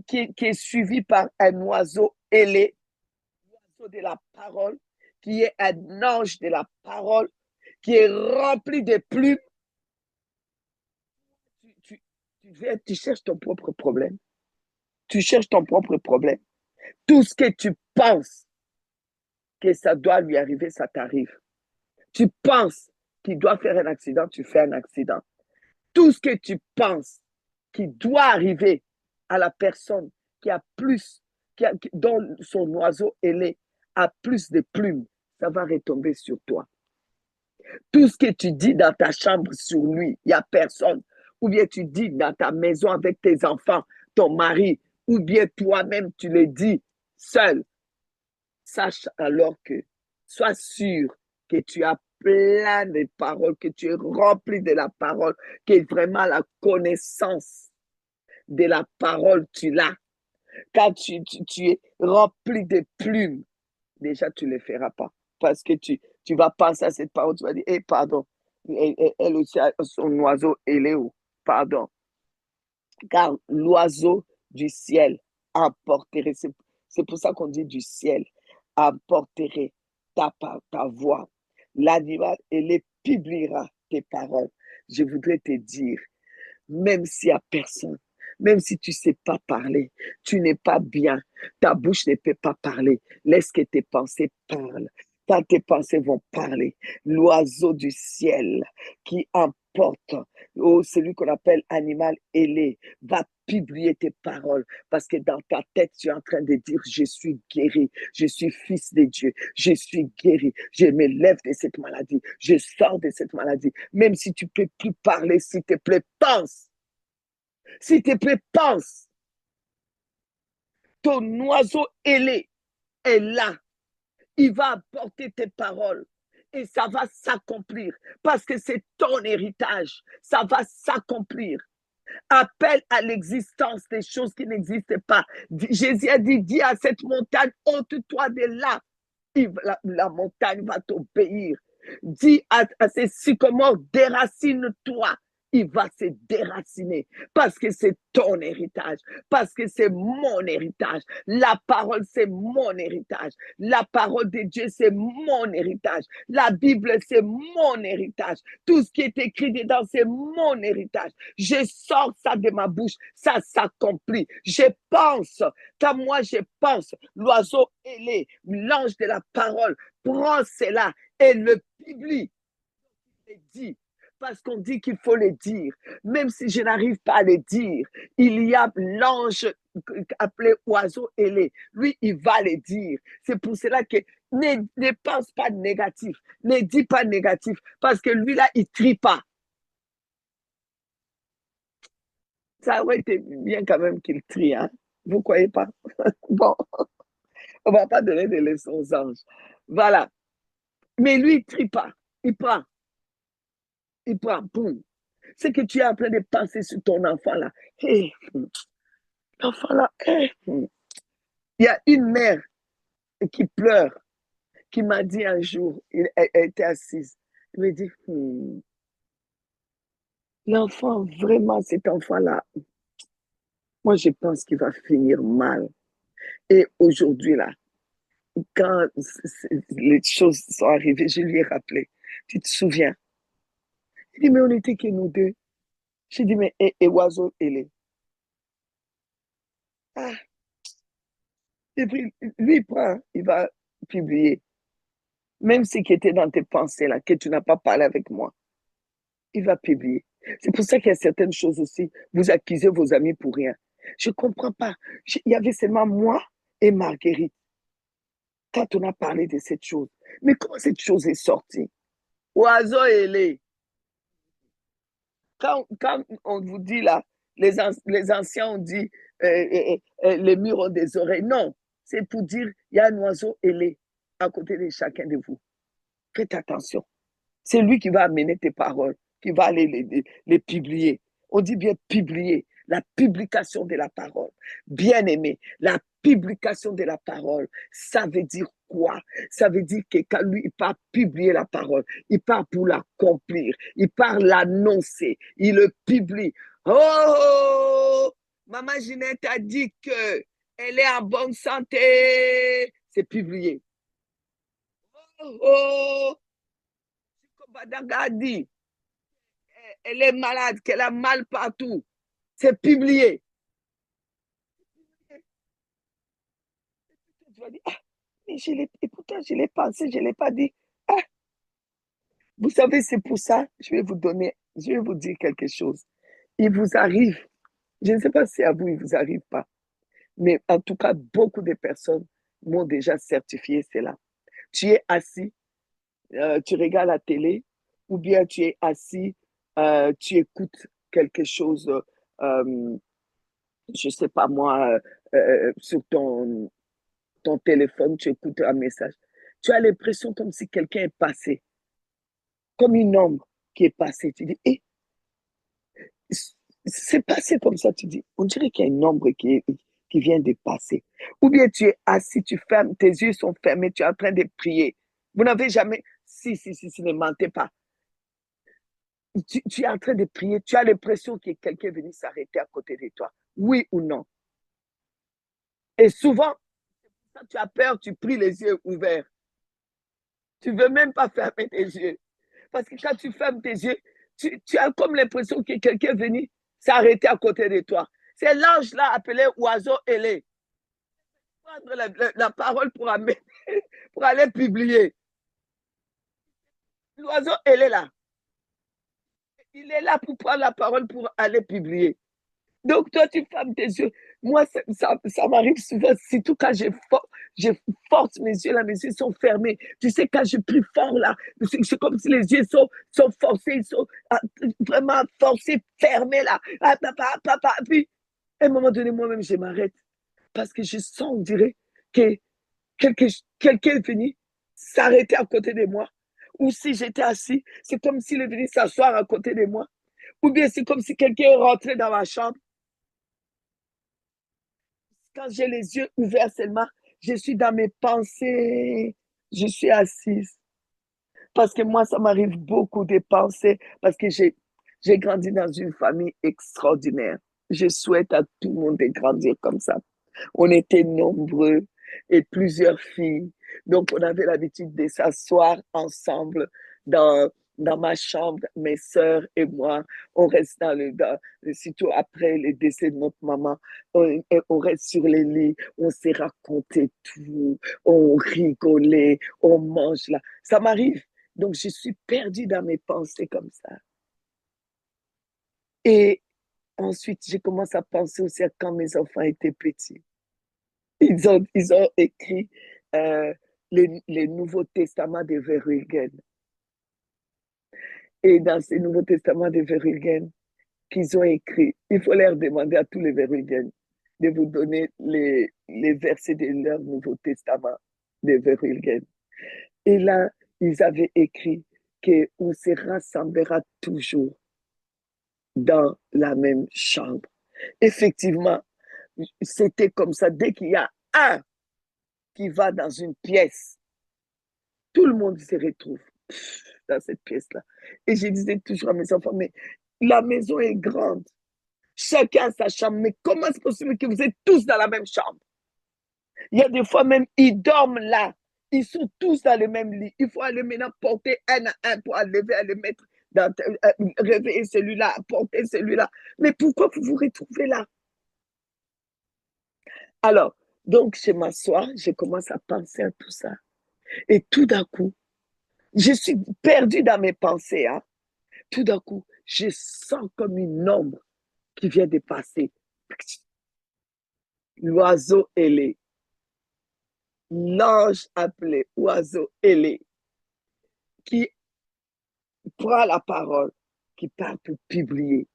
qui est suivi par un oiseau ailé, l'oiseau de la parole, qui est un ange de la parole, qui est rempli de plumes. Tu cherches ton propre problème. Tu cherches ton propre problème. Tout ce que tu penses que ça doit lui arriver, ça t'arrive. Tu penses qu'il doit faire un accident, tu fais un accident. Tout ce que tu penses qui doit arriver à la personne qui a plus, dont son oiseau ailé a plus de plumes, ça va retomber sur toi. Tout ce que tu dis dans ta chambre sur lui, il n'y a personne. Ou bien tu dis dans ta maison avec tes enfants, ton mari, ou bien toi-même, tu le dis seul, sache alors que, sois sûr que tu as plein de paroles, que tu es rempli de la parole, que vraiment la connaissance de la parole, tu l'as. Quand tu es rempli de plumes, déjà, tu ne le feras pas. Parce que tu vas penser à cette parole, tu vas dire, eh, pardon, elle aussi a son oiseau, elle est où? Pardon. Car l'oiseau du ciel emporterait, c'est pour ça qu'on dit du ciel, emporterait ta voix. L'animal, elle publiera tes paroles. Je voudrais te dire, même s'il n'y a personne, même si tu ne sais pas parler, tu n'es pas bien, ta bouche ne peut pas parler, laisse que tes pensées parlent. Quand tes pensées vont parler, l'oiseau du ciel qui emporte, oh, celui qu'on appelle animal ailé, va publier tes paroles parce que dans ta tête, tu es en train de dire, je suis guéri, je suis fils de Dieu, je suis guéri, je me lève de cette maladie, je sors de cette maladie. Même si tu ne peux plus parler, s'il te plaît, pense. S'il te plaît, pense. Ton oiseau ailé est là. Il va apporter tes paroles et ça va s'accomplir parce que c'est ton héritage. Ça va s'accomplir. Appelle à l'existence des choses qui n'existent pas. Jésus a dit, dis à cette montagne, ôte-toi de là. La montagne va t'obéir. Dis à ces sycomores, déracine-toi. Il va se déraciner parce que c'est ton héritage, parce que c'est mon héritage. La parole, c'est mon héritage. La parole de Dieu, c'est mon héritage. La Bible, c'est mon héritage. Tout ce qui est écrit dedans, c'est mon héritage. Je sors ça de ma bouche, ça s'accomplit. Je pense, quand moi je pense, l'oiseau ailé, l'ange de la parole, prend cela et le publie. Il dit, parce qu'on dit qu'il faut le dire. Même si je n'arrive pas à le dire, il y a l'ange appelé oiseau ailé. Lui, il va le dire. C'est pour cela que ne pense pas négatif. Ne dis pas négatif. Parce que lui, là, il ne trie pas. Ça aurait été bien quand même qu'il trie, hein? Vous ne croyez pas? Bon, on ne va pas donner des leçons aux anges. Voilà. Mais lui, il ne trie pas. Il prend. Il prend. Boum. C'est que tu es en train de penser sur ton enfant là. Hey, l'enfant là, hey. Il y a une mère qui pleure, qui m'a dit un jour, elle était assise, elle m'a dit, l'enfant, vraiment, cet enfant-là, moi je pense qu'il va finir mal. Et aujourd'hui là, quand les choses sont arrivées, je lui ai rappelé, tu te souviens? Il dit, mais on n'était que nous deux. J'ai dit, mais et oiseau, elle est. Ah, et puis, lui, il prend, il va publier. Même ce qui était dans tes pensées, là, que tu n'as pas parlé avec moi, il va publier. C'est pour ça qu'il y a certaines choses aussi, vous accusez vos amis pour rien. Je ne comprends pas. Il y avait seulement moi et Marguerite quand on a parlé de cette chose. Mais comment cette chose est sortie? Oiseau ailé. Quand on vous dit là, les anciens ont dit les murs ont des oreilles. Non, c'est pour dire il y a un oiseau ailé à côté de chacun de vous. Faites attention. C'est lui qui va amener tes paroles, qui va aller les publier. On dit bien publier, la publication de la parole. Bien aimé, la publication de la parole, ça veut dire quoi? Ça veut dire que quand lui, il part publier la parole, il part pour l'accomplir, il part l'annoncer, il le publie. Oh, Maman Ginette a dit qu'elle est en bonne santé. C'est publié. Oh, Badanga a dit elle est malade, qu'elle a mal partout. C'est publié. Tu vas dire, ah, mais et pourtant, je l'ai pensé, je ne l'ai pas dit. Ah, vous savez, c'est pour ça, je vais vous dire quelque chose. Il vous arrive, je ne sais pas si à vous, il vous arrive pas, mais en tout cas, beaucoup de personnes m'ont déjà certifié cela. Tu es assis, tu regardes la télé, ou bien tu es assis, tu écoutes quelque chose je sais pas moi, sur ton téléphone, tu écoutes un message. Tu as l'impression comme si quelqu'un est passé, comme une ombre qui est passée. Tu dis, eh, c'est passé comme ça. Tu dis, on dirait qu'il y a une ombre qui vient de passer. Ou bien tu es assis, tu fermes, tes yeux sont fermés, tu es en train de prier. Vous n'avez jamais, si, ne mentez pas. Tu es en train de prier, tu as l'impression que quelqu'un est venu s'arrêter à côté de toi. Oui ou non? Et souvent, quand tu as peur, tu pries les yeux ouverts. Tu ne veux même pas fermer tes yeux. Parce que quand tu fermes tes yeux, tu as comme l'impression que quelqu'un est venu s'arrêter à côté de toi. C'est l'ange là appelé oiseau ailé. Prendre la parole pour aller publier. L'oiseau ailé là, il est là pour prendre la parole pour aller publier. Donc, toi, tu fermes tes yeux. Moi, ça m'arrive souvent, surtout quand je force mes yeux, là, mes yeux sont fermés. Tu sais, quand je prie fort, là, c'est comme si les yeux sont forcés, ils sont vraiment forcés, fermés, là. Ah, papa, papa. Puis, à un moment donné, moi-même, je m'arrête parce que je sens, on dirait, que quelqu'un est venu s'arrêter à côté de moi. Ou si j'étais assis, c'est comme s'il est venu s'asseoir à côté de moi. Ou bien c'est comme si quelqu'un est rentré dans ma chambre. Quand j'ai les yeux ouverts seulement, je suis dans mes pensées, je suis assise. Parce que moi, ça m'arrive beaucoup de penser, parce que j'ai grandi dans une famille extraordinaire. Je souhaite à tout le monde de grandir comme ça. On était nombreux et plusieurs filles. Donc, on avait l'habitude de s'asseoir ensemble dans, dans ma chambre, mes sœurs et moi. On reste surtout après le décès de notre maman, on reste sur les lits, on s'est raconté tout, on rigolait, on mange là. Ça m'arrive. Donc, je suis perdue dans mes pensées comme ça. Et ensuite, je commence à penser aussi à quand mes enfants étaient petits. Ils ont écrit les Nouveaux Testaments de Verhulgen. Et dans ces Nouveaux Testaments de Verhulgen qu'ils ont écrit, il faut leur demander à tous les Verhulgen de vous donner les versets de leur Nouveau Testament de Verhulgen. Et là, ils avaient écrit qu'on se rassemblera toujours dans la même chambre. Effectivement, c'était comme ça. Dès qu'il y a un qui va dans une pièce, tout le monde se retrouve dans cette pièce-là. Et je disais toujours à mes enfants, mais la maison est grande. Chacun a sa chambre. Mais comment c'est possible que vous êtes tous dans la même chambre? Il y a des fois même, ils dorment là. Ils sont tous dans le même lit. Il faut aller maintenant porter un à un pour aller aller mettre réveiller celui-là, porter celui-là. Mais pourquoi vous vous retrouvez là? Alors, donc, je m'assois, je commence à penser à tout ça. Et tout d'un coup, je suis perdue dans mes pensées. Hein. Tout d'un coup, je sens comme une ombre qui vient de passer. L'oiseau ailé, l'ange appelé oiseau ailé, qui prend la parole, qui parle pour publier.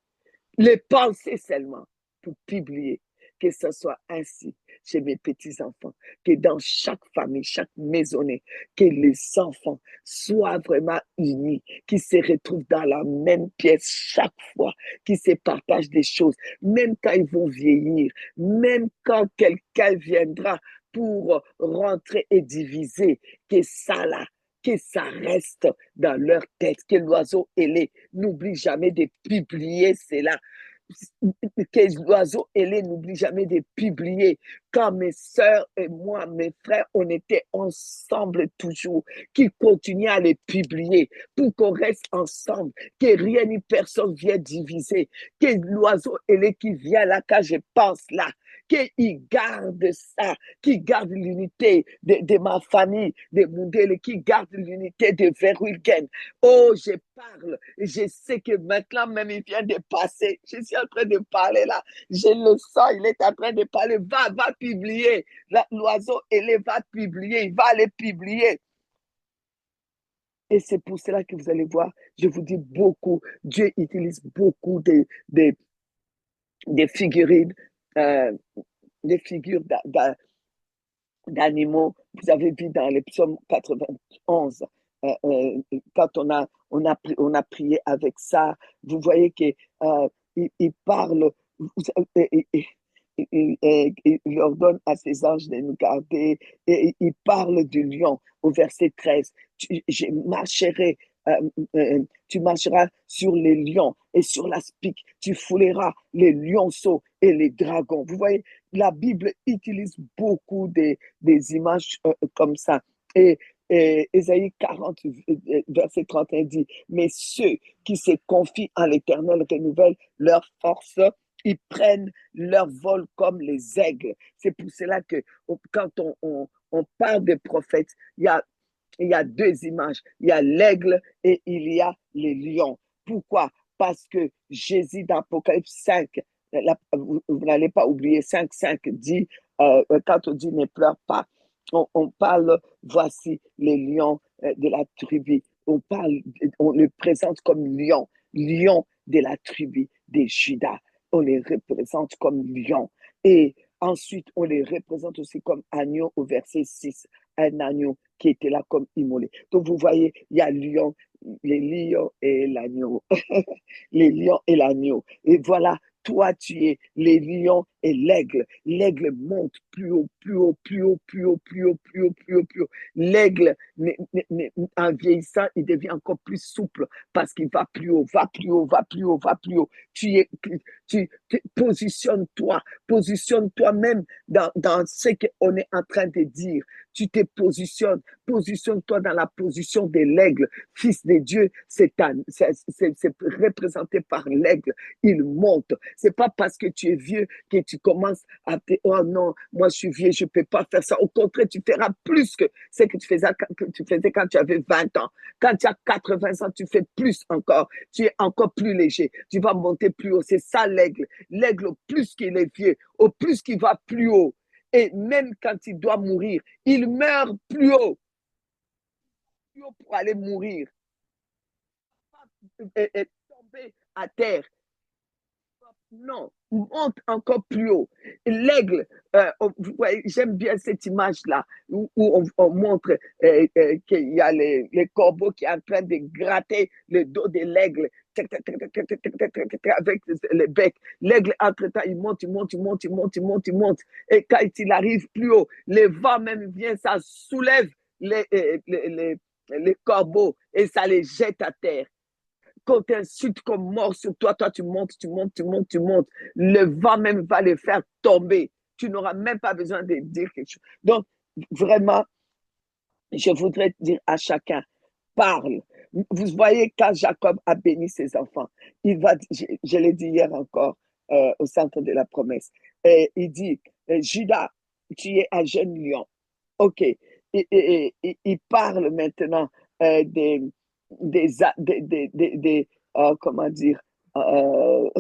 Les pensées seulement pour publier. Que ce soit ainsi chez mes petits-enfants, que dans chaque famille, chaque maisonnée, que les enfants soient vraiment unis, qu'ils se retrouvent dans la même pièce chaque fois, qu'ils se partagent des choses, même quand ils vont vieillir, même quand quelqu'un viendra pour rentrer et diviser, que ça là, que ça reste dans leur tête, que l'oiseau ailé n'oublie jamais de publier cela, que l'oiseau ailé n'oublie jamais de publier. Quand mes sœurs et moi, mes frères, on était ensemble toujours, qu'ils continuent à les publier pour qu'on reste ensemble, que rien ni personne vienne diviser, que l'oiseau ailé qui vient là quand je pense là, qu'il garde ça, qu'il garde l'unité de ma famille, de Mundele, qu'il garde l'unité de Verhulgen. Oh, je parle, je sais que maintenant même il vient de passer. Je suis en train de parler là, je le sens, il est en train de parler. Va publier. L'oiseau, il va publier, il va aller publier. Et c'est pour cela que vous allez voir, je vous dis beaucoup, Dieu utilise beaucoup de figurines euh, des figures d'animaux. Vous avez vu dans les psaumes 91, quand on a prié avec ça, vous voyez qu'il il parle, il ordonne à ses anges de nous garder, et il parle du lion au verset 13. Je marcherai, tu marcheras sur les lions et sur la spique, tu fouleras les lionceaux et les dragons. Vous voyez, la Bible utilise beaucoup des images comme ça. Et Ésaïe 40, verset 31 dit, mais ceux qui se confient en l'Éternel renouvellent leur force, ils prennent leur vol comme les aigles. C'est pour cela que quand on parle des prophètes, il y a deux images. Il y a l'aigle et il y a les lions. Pourquoi? Parce que Jésus dans Apocalypse 5, vous n'allez pas oublier, 5 dit, quand on dit ne pleure pas, on parle, voici les lions de la tribu. On le présente comme lion, lion de la tribu de Juda. On les représente comme lions. Et ensuite, on les représente aussi comme agneau au verset 6, un agneau qui était là comme immolé. Donc, vous voyez, il y a lion, les lions et l'agneau. Les lions et l'agneau. Et voilà, toi, tu es les lions et l'aigle. L'aigle monte plus haut, plus haut, plus haut, plus haut, plus haut, plus haut, plus haut, plus haut. L'aigle, en vieillissant, il devient encore plus souple parce qu'il va plus haut, va plus haut, va plus haut, va plus haut. Positionne-toi même dans ce qu'on est en train de dire. Tu te positionne-toi dans la position de l'aigle. Fils de Dieu, c'est représenté par l'aigle. Il monte. C'est pas parce que tu es vieux que tu commences à te, oh non, moi je suis vieux, je peux pas faire ça. Au contraire, tu feras plus que ce que tu faisais quand tu avais 20 ans. Quand tu as 80 ans, tu fais plus encore. Tu es encore plus léger. Tu vas monter plus haut. C'est ça l'aigle. L'aigle, au plus qu'il est vieux, au plus qu'il va plus haut. Et même quand il doit mourir, il meurt plus haut pour aller mourir. Et tomber à terre. Non, monte encore plus haut. L'aigle, j'aime bien cette image-là où on montre qu'il y a les corbeaux qui sont en train de gratter le dos de l'aigle avec le bec. L'aigle, entre-temps, il monte, il monte, il monte, il monte, il monte, il monte. Et quand il arrive plus haut, le vent même vient, ça soulève les corbeaux et ça les jette à terre. Quand t'insultes comme mort sur toi, toi tu montes, tu montes, tu montes, tu montes. Le vent même va les faire tomber. Tu n'auras même pas besoin de dire quelque chose. Donc, vraiment, je voudrais dire à chacun, parle. Vous voyez, quand Jacob a béni ses enfants, je l'ai dit hier encore au centre de la promesse, il dit, Judas, tu es un jeune lion. OK. Il parle maintenant des, comment dire, euh,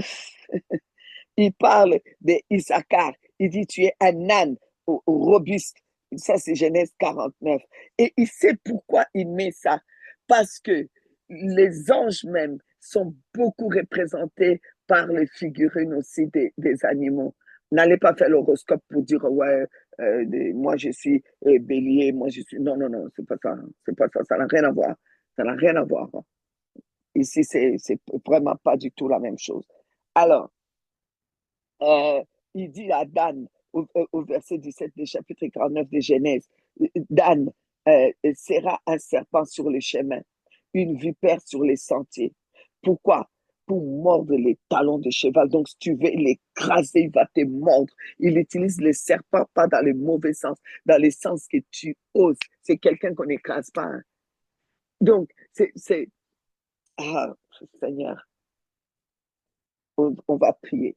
il parle d'Issachar. Il dit, tu es un âne robuste. Ça, c'est Genèse 49. Et il sait pourquoi il met ça. Parce que les anges même sont beaucoup représentés par les figurines aussi des animaux. N'allez pas faire l'horoscope pour dire, ouais, moi je suis bélier, moi je suis. Non, non, non, c'est pas ça. C'est pas ça. Ça n'a rien à voir. Ça n'a rien à voir. Ici, c'est vraiment pas du tout la même chose. Alors, euh, il dit à Dan, au verset 17 du chapitre 49 de Genèse, Dan sera un serpent sur les chemins, une vipère sur les sentiers. Pourquoi? Pour mordre les talons de cheval. Donc, si tu veux l'écraser, il va te mordre. Il utilise les serpents pas dans le mauvais sens, dans le sens que tu oses. C'est quelqu'un qu'on n'écrase pas. Hein. Donc, ah, Seigneur, on va prier.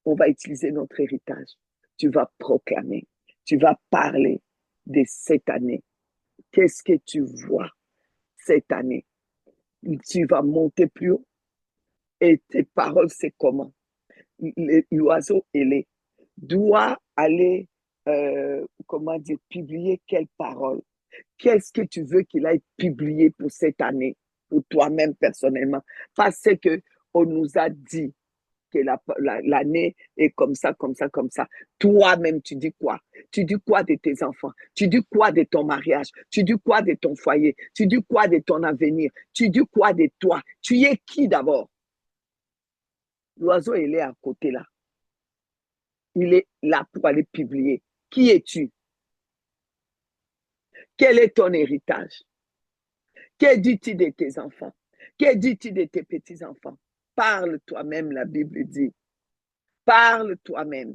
On va utiliser notre héritage. Tu vas proclamer, tu vas parler de cette année. Qu'est-ce que tu vois cette année? Tu vas monter plus haut et tes paroles, c'est comment? L'oiseau ailé doit aller, comment dire, publier quelle parole? Qu'est-ce que tu veux qu'il aille publier pour cette année, pour toi-même personnellement? Parce que on nous a dit que l'année est comme ça, comme ça, comme ça. Toi-même, tu dis quoi? Tu dis quoi de tes enfants? Tu dis quoi de ton mariage? Tu dis quoi de ton foyer? Tu dis quoi de ton avenir? Tu dis quoi de toi? Tu es qui d'abord? L'oiseau, il est à côté là. Il est là pour aller publier. Qui es-tu? Quel est ton héritage? Que dis-tu de tes enfants? Que dis-tu de tes petits-enfants? Parle toi-même, la Bible dit. Parle toi-même.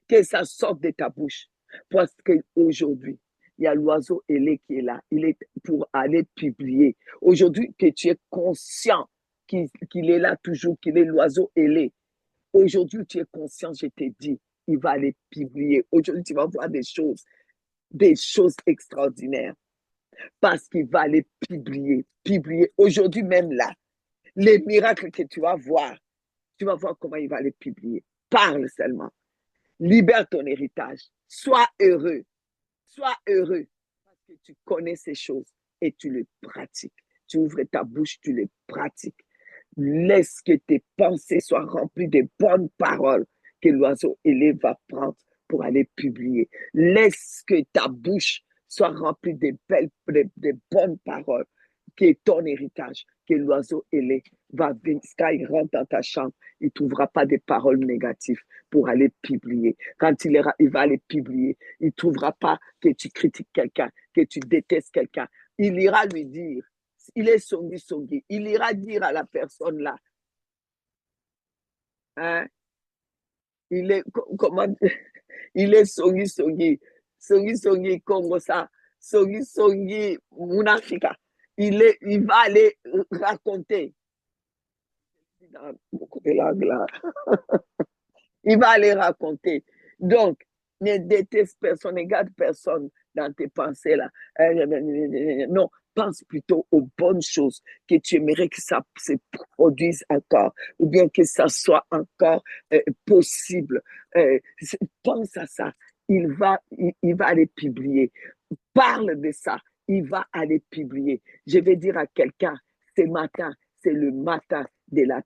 Que ça sorte de ta bouche. Parce qu'aujourd'hui, il y a l'oiseau ailé qui est là. Il est pour aller publier. Aujourd'hui, que tu es conscient qu'il est là toujours, qu'il est l'oiseau ailé. Aujourd'hui, tu es conscient, je t'ai dit, il va aller publier. Aujourd'hui, tu vas voir des choses extraordinaires. Parce qu'il va aller publier. Aujourd'hui même là, les miracles que tu vas voir comment il va les publier. Parle seulement. Libère ton héritage. Sois heureux. Sois heureux. Parce que tu connais ces choses et tu les pratiques. Tu ouvres ta bouche, tu les pratiques. Laisse que tes pensées soient remplies de bonnes paroles que l'oiseau ailé va prendre pour aller publier. Laisse que ta bouche soit remplie de bonnes paroles, qui est ton héritage, que l'oiseau ailé va venir, quand il rentre dans ta chambre, il ne trouvera pas de paroles négatives pour aller publier. Quand il va aller publier, il ne trouvera pas que tu critiques quelqu'un, que tu détestes quelqu'un. Il ira lui dire, il est songi. Il ira dire à la personne là, hein, il est, comment, il est songi, Congo ça, songi, Munafika. Il va aller raconter. Dans beaucoup de langues là. Il va aller raconter. Donc, ne déteste personne, ne garde personne dans tes pensées là. Non, pense plutôt aux bonnes choses que tu aimerais que ça se produise encore, ou bien que ça soit encore possible. Pense à ça. Il va aller publier. Parle de ça. Il va aller publier. Je vais dire à quelqu'un, ce matin, c'est le matin de la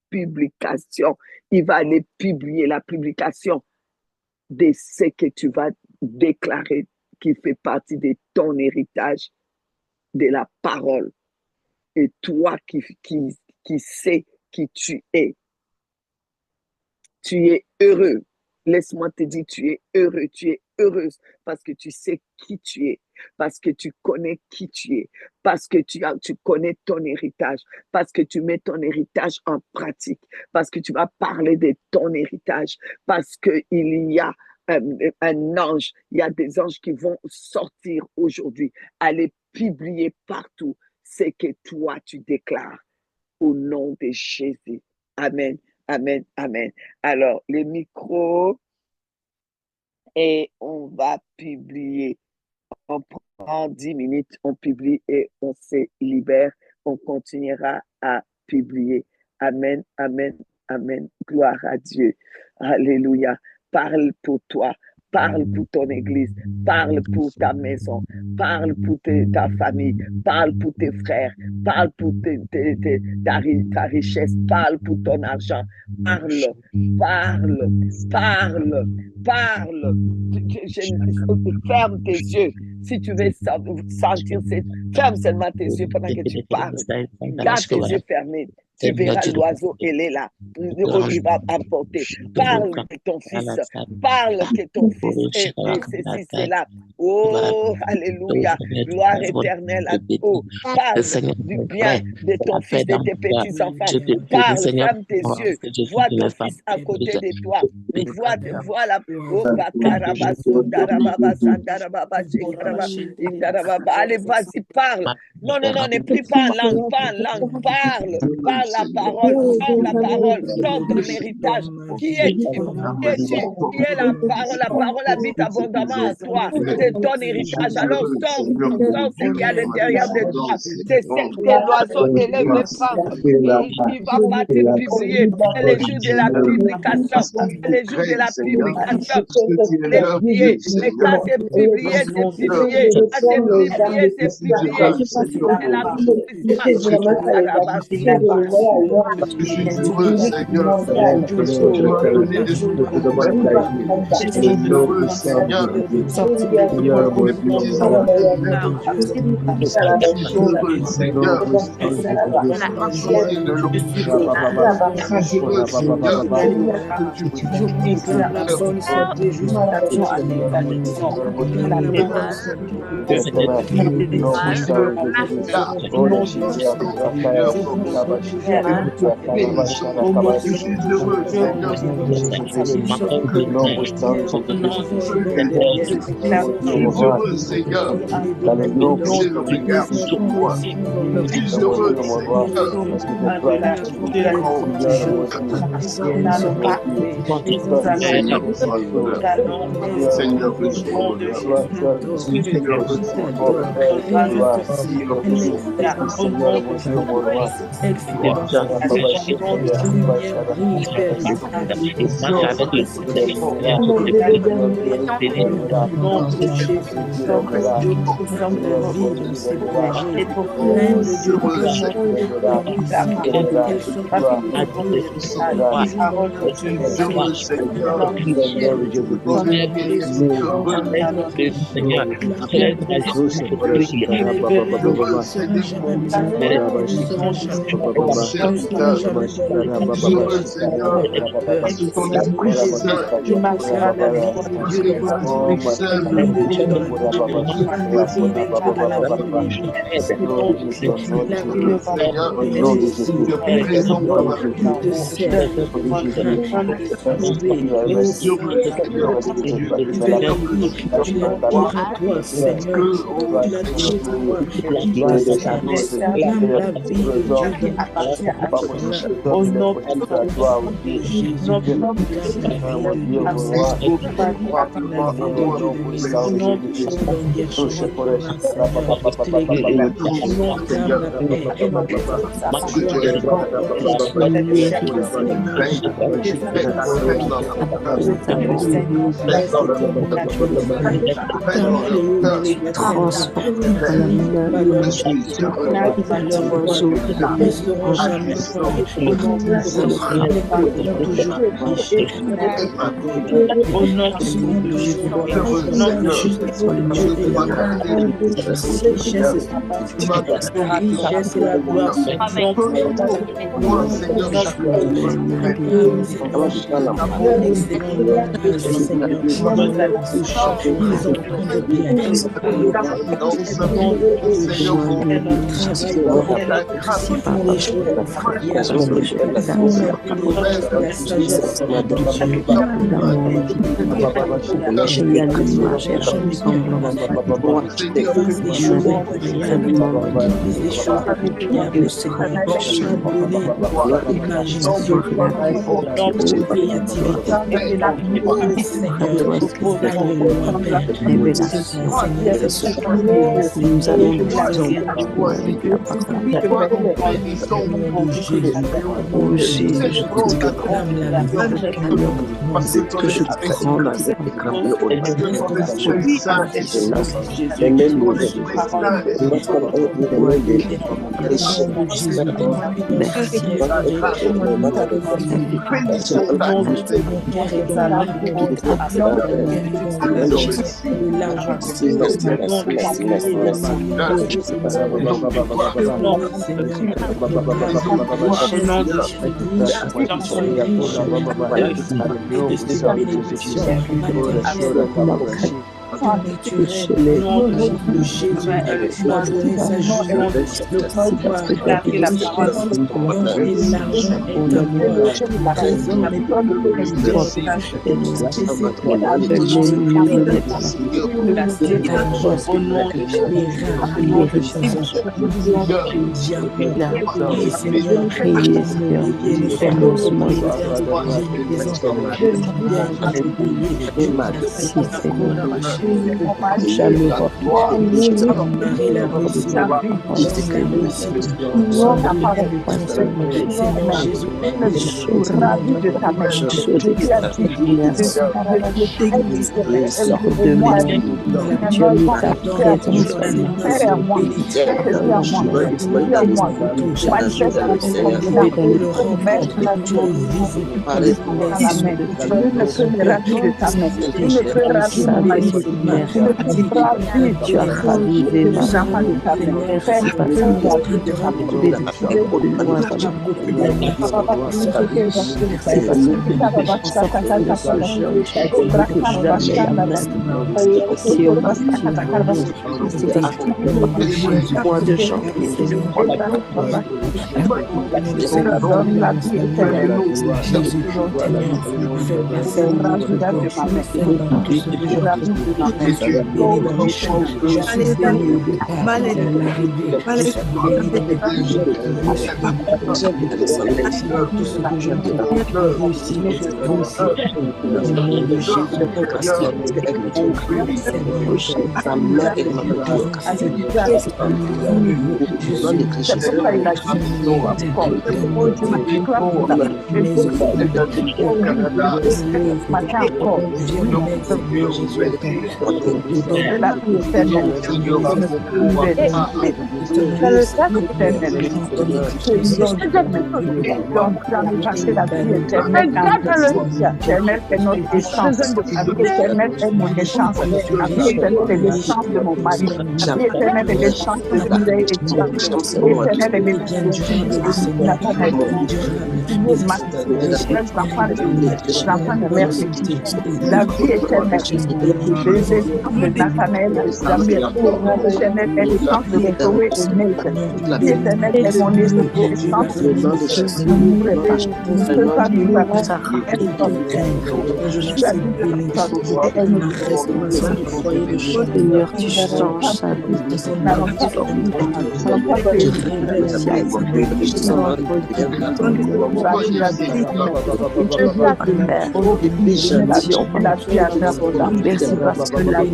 publication. Il va aller publier la publication de ce que tu vas déclarer qui fait partie de ton héritage, de la parole. Et toi qui sais qui tu es heureux. Laisse-moi te dire, tu es heureux, tu es heureuse parce que tu sais qui tu es, parce que tu connais qui tu es, parce que tu connais ton héritage, parce que tu mets ton héritage en pratique, parce que tu vas parler de ton héritage, parce qu'il y a un ange, il y a des anges qui vont sortir aujourd'hui, aller publier partout ce que toi tu déclares au nom de Jésus. Amen. Amen, amen. Alors, les micros, et on va publier. On prend 10 minutes, on publie et on se libère. On continuera à publier. Amen, amen, amen. Gloire à Dieu. Alléluia. Parle pour toi. Parle pour ton église, parle pour ta maison, parle pour ta famille, parle pour tes frères, parle pour ta richesse, parle pour ton argent. Parle. Ferme tes yeux. Si tu veux sentir, ferme seulement tes yeux pendant que tu parles. Garde tes yeux fermés. Tu verras l'oiseau, il est là. Il va apporter. Parle de ton fils. Parle que ton fils est ceci, cela. Oh, alléluia. Gloire éternelle à toi. Parle du bien de ton fils, de tes petits-enfants. Parle, ferme tes yeux. Vois ton fils à côté de toi. Vois la... Allez, vas-y, parle. Non, ne prie pas en langue, parle la parole, prends ton héritage. Qui es-tu? Qui es la parole habite abondamment en toi. C'est et donne héritage. Alors sors ce qui est à l'intérieur de toi. Décèle tes loisons, élève les prendre. Il va pas te publier. C'est le jour de la publication. C'est le jour de la publication. Et quand c'est publié, c'est publié. Quand c'est publié, c'est publié. C'est jamais voir tu as ravivé ma vie. Merci parce que tu as appelé de loin dans la c'est parce que tu as sorti de ce jeune que jamais la main sur ma fille. C'était moins de gens qui donne la vie éternelle. L'éternel est notre essence. La vie éternelle est mon essence. La vie éternelle est l'essence de mon mari. La vie éternelle est l'essence de Mireille et Dieu. La vie éternelle est l'essence de Nathanaël. L'enfant de mère petite. La vie éternelle. Les esprits de Nathanaël et Samuel. La vie éternelle est l'essence de Chloé et Nathan. La vie éternelle est mon essence de je ne mourrai pas. Je ne peux pas vivre avec ça. Seigneur, tu changes sa vie. Merci parce que la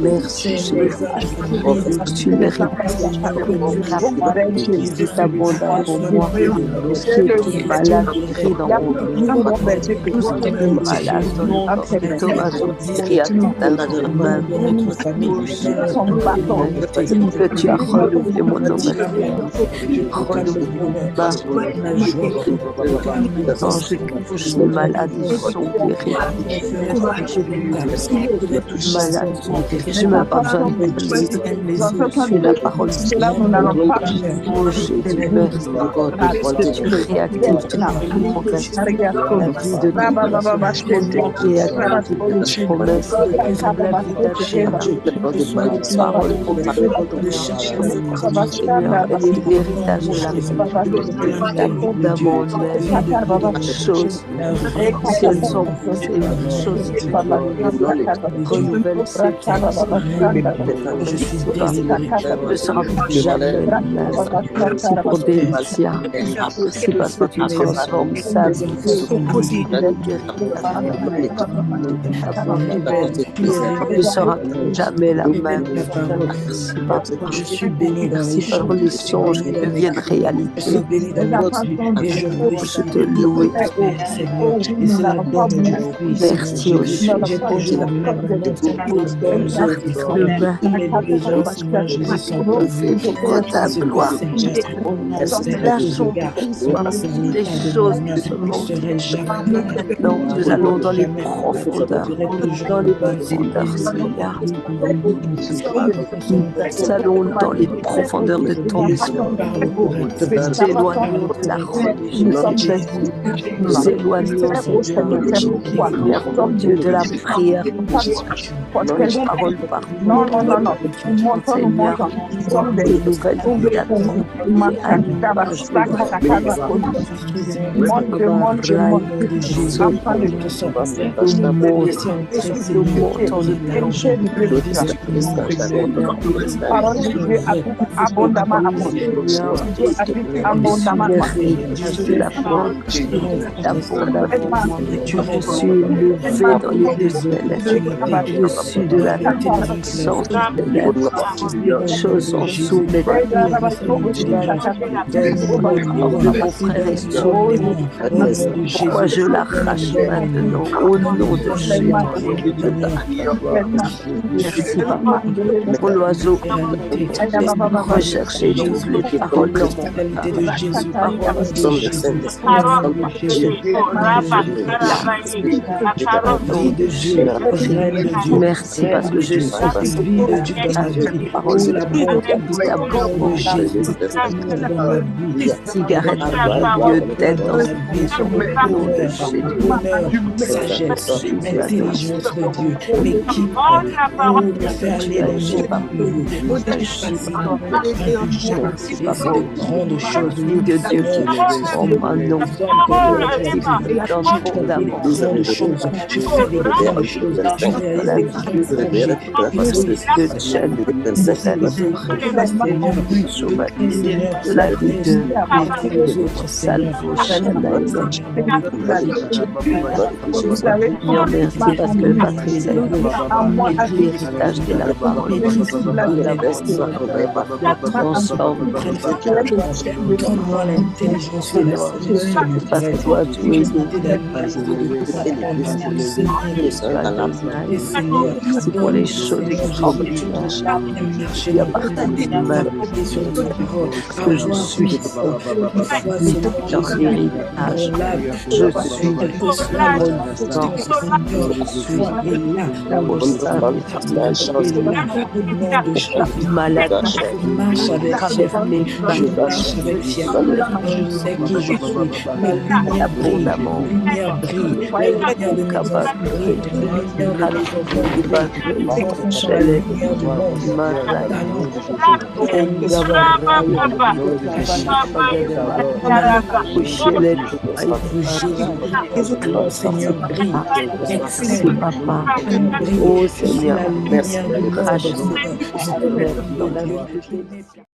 merci Jésus. Tu mérites ta abondance pour moi. Qui est malade, crie dans mon tout ce qui est malade dans que tu as relevé mon nom. Les malades sont guéris. Malades sont guéris. Je n'ai pas besoin de tu la parole. Oh Jésus, merci parce que tu réactives la vie de tes promesses. Parole l'héritage de la vie abondamment même choses si elles sont choses renouvelle ses je ne serai plus jamais la même. C'est pour Bélicia. C'est parce que tu transformes sa vie. Je ne serai plus jamais la même. Merci parce que je suis bénie. Merci pour les songes qui deviennent réalité. Je te loue. Merci aussi. Pour ta gloire. Lâchons prise par les choses qui se montrent. Maintenant, nous allons dans les profondeurs. Dans les profondeurs, Seigneur. Nous allons dans les profondeurs de ton esprit. Nous éloignons de la religion. Nous éloignons, Seigneur, Dieu, de la prière. Dans les paroles par non. Seigneur, des nouvelles Dieu du plaisir. Parole de Dieu habite abondamment à moi. Dieu habite abondamment à moi. Je suis la porte d'abondamment. Je suis élevé dans les lieux célestes. Je suis de la puissance céleste. Les choses sont sous mes pieds. Mon frère est sauvé. Pourquoi je l'arrache maintenant au nom de Jésus? Merci, papa. Pour l'oiseau, recherchez toutes les paroles de mon merci parce que je suis parole cigarette Dieu d'être dans cette maison au nom de Jésus. Sagesse, intelligence de Dieu, mais qui faire aller dans nos de grandes choses, de Dieu qui transforme un nom dans fondaments. Je fais des grandes choses, je réalise des grands projets. De la vie de les autres salvo merci parce que Patrice a l'héritage de la parole la transforme donne-moi l'intelligence de la parce que toi tu es c'est pour les choses extraordinaires qui appartiennent à ma que je suis dans l'héritage. Je suis malade, marche avec mes je sais qui je suis. Ma lumière brille, la lumière de capable la lumière du monde. Seigneur, brille. Papa, oh Seigneur, merci.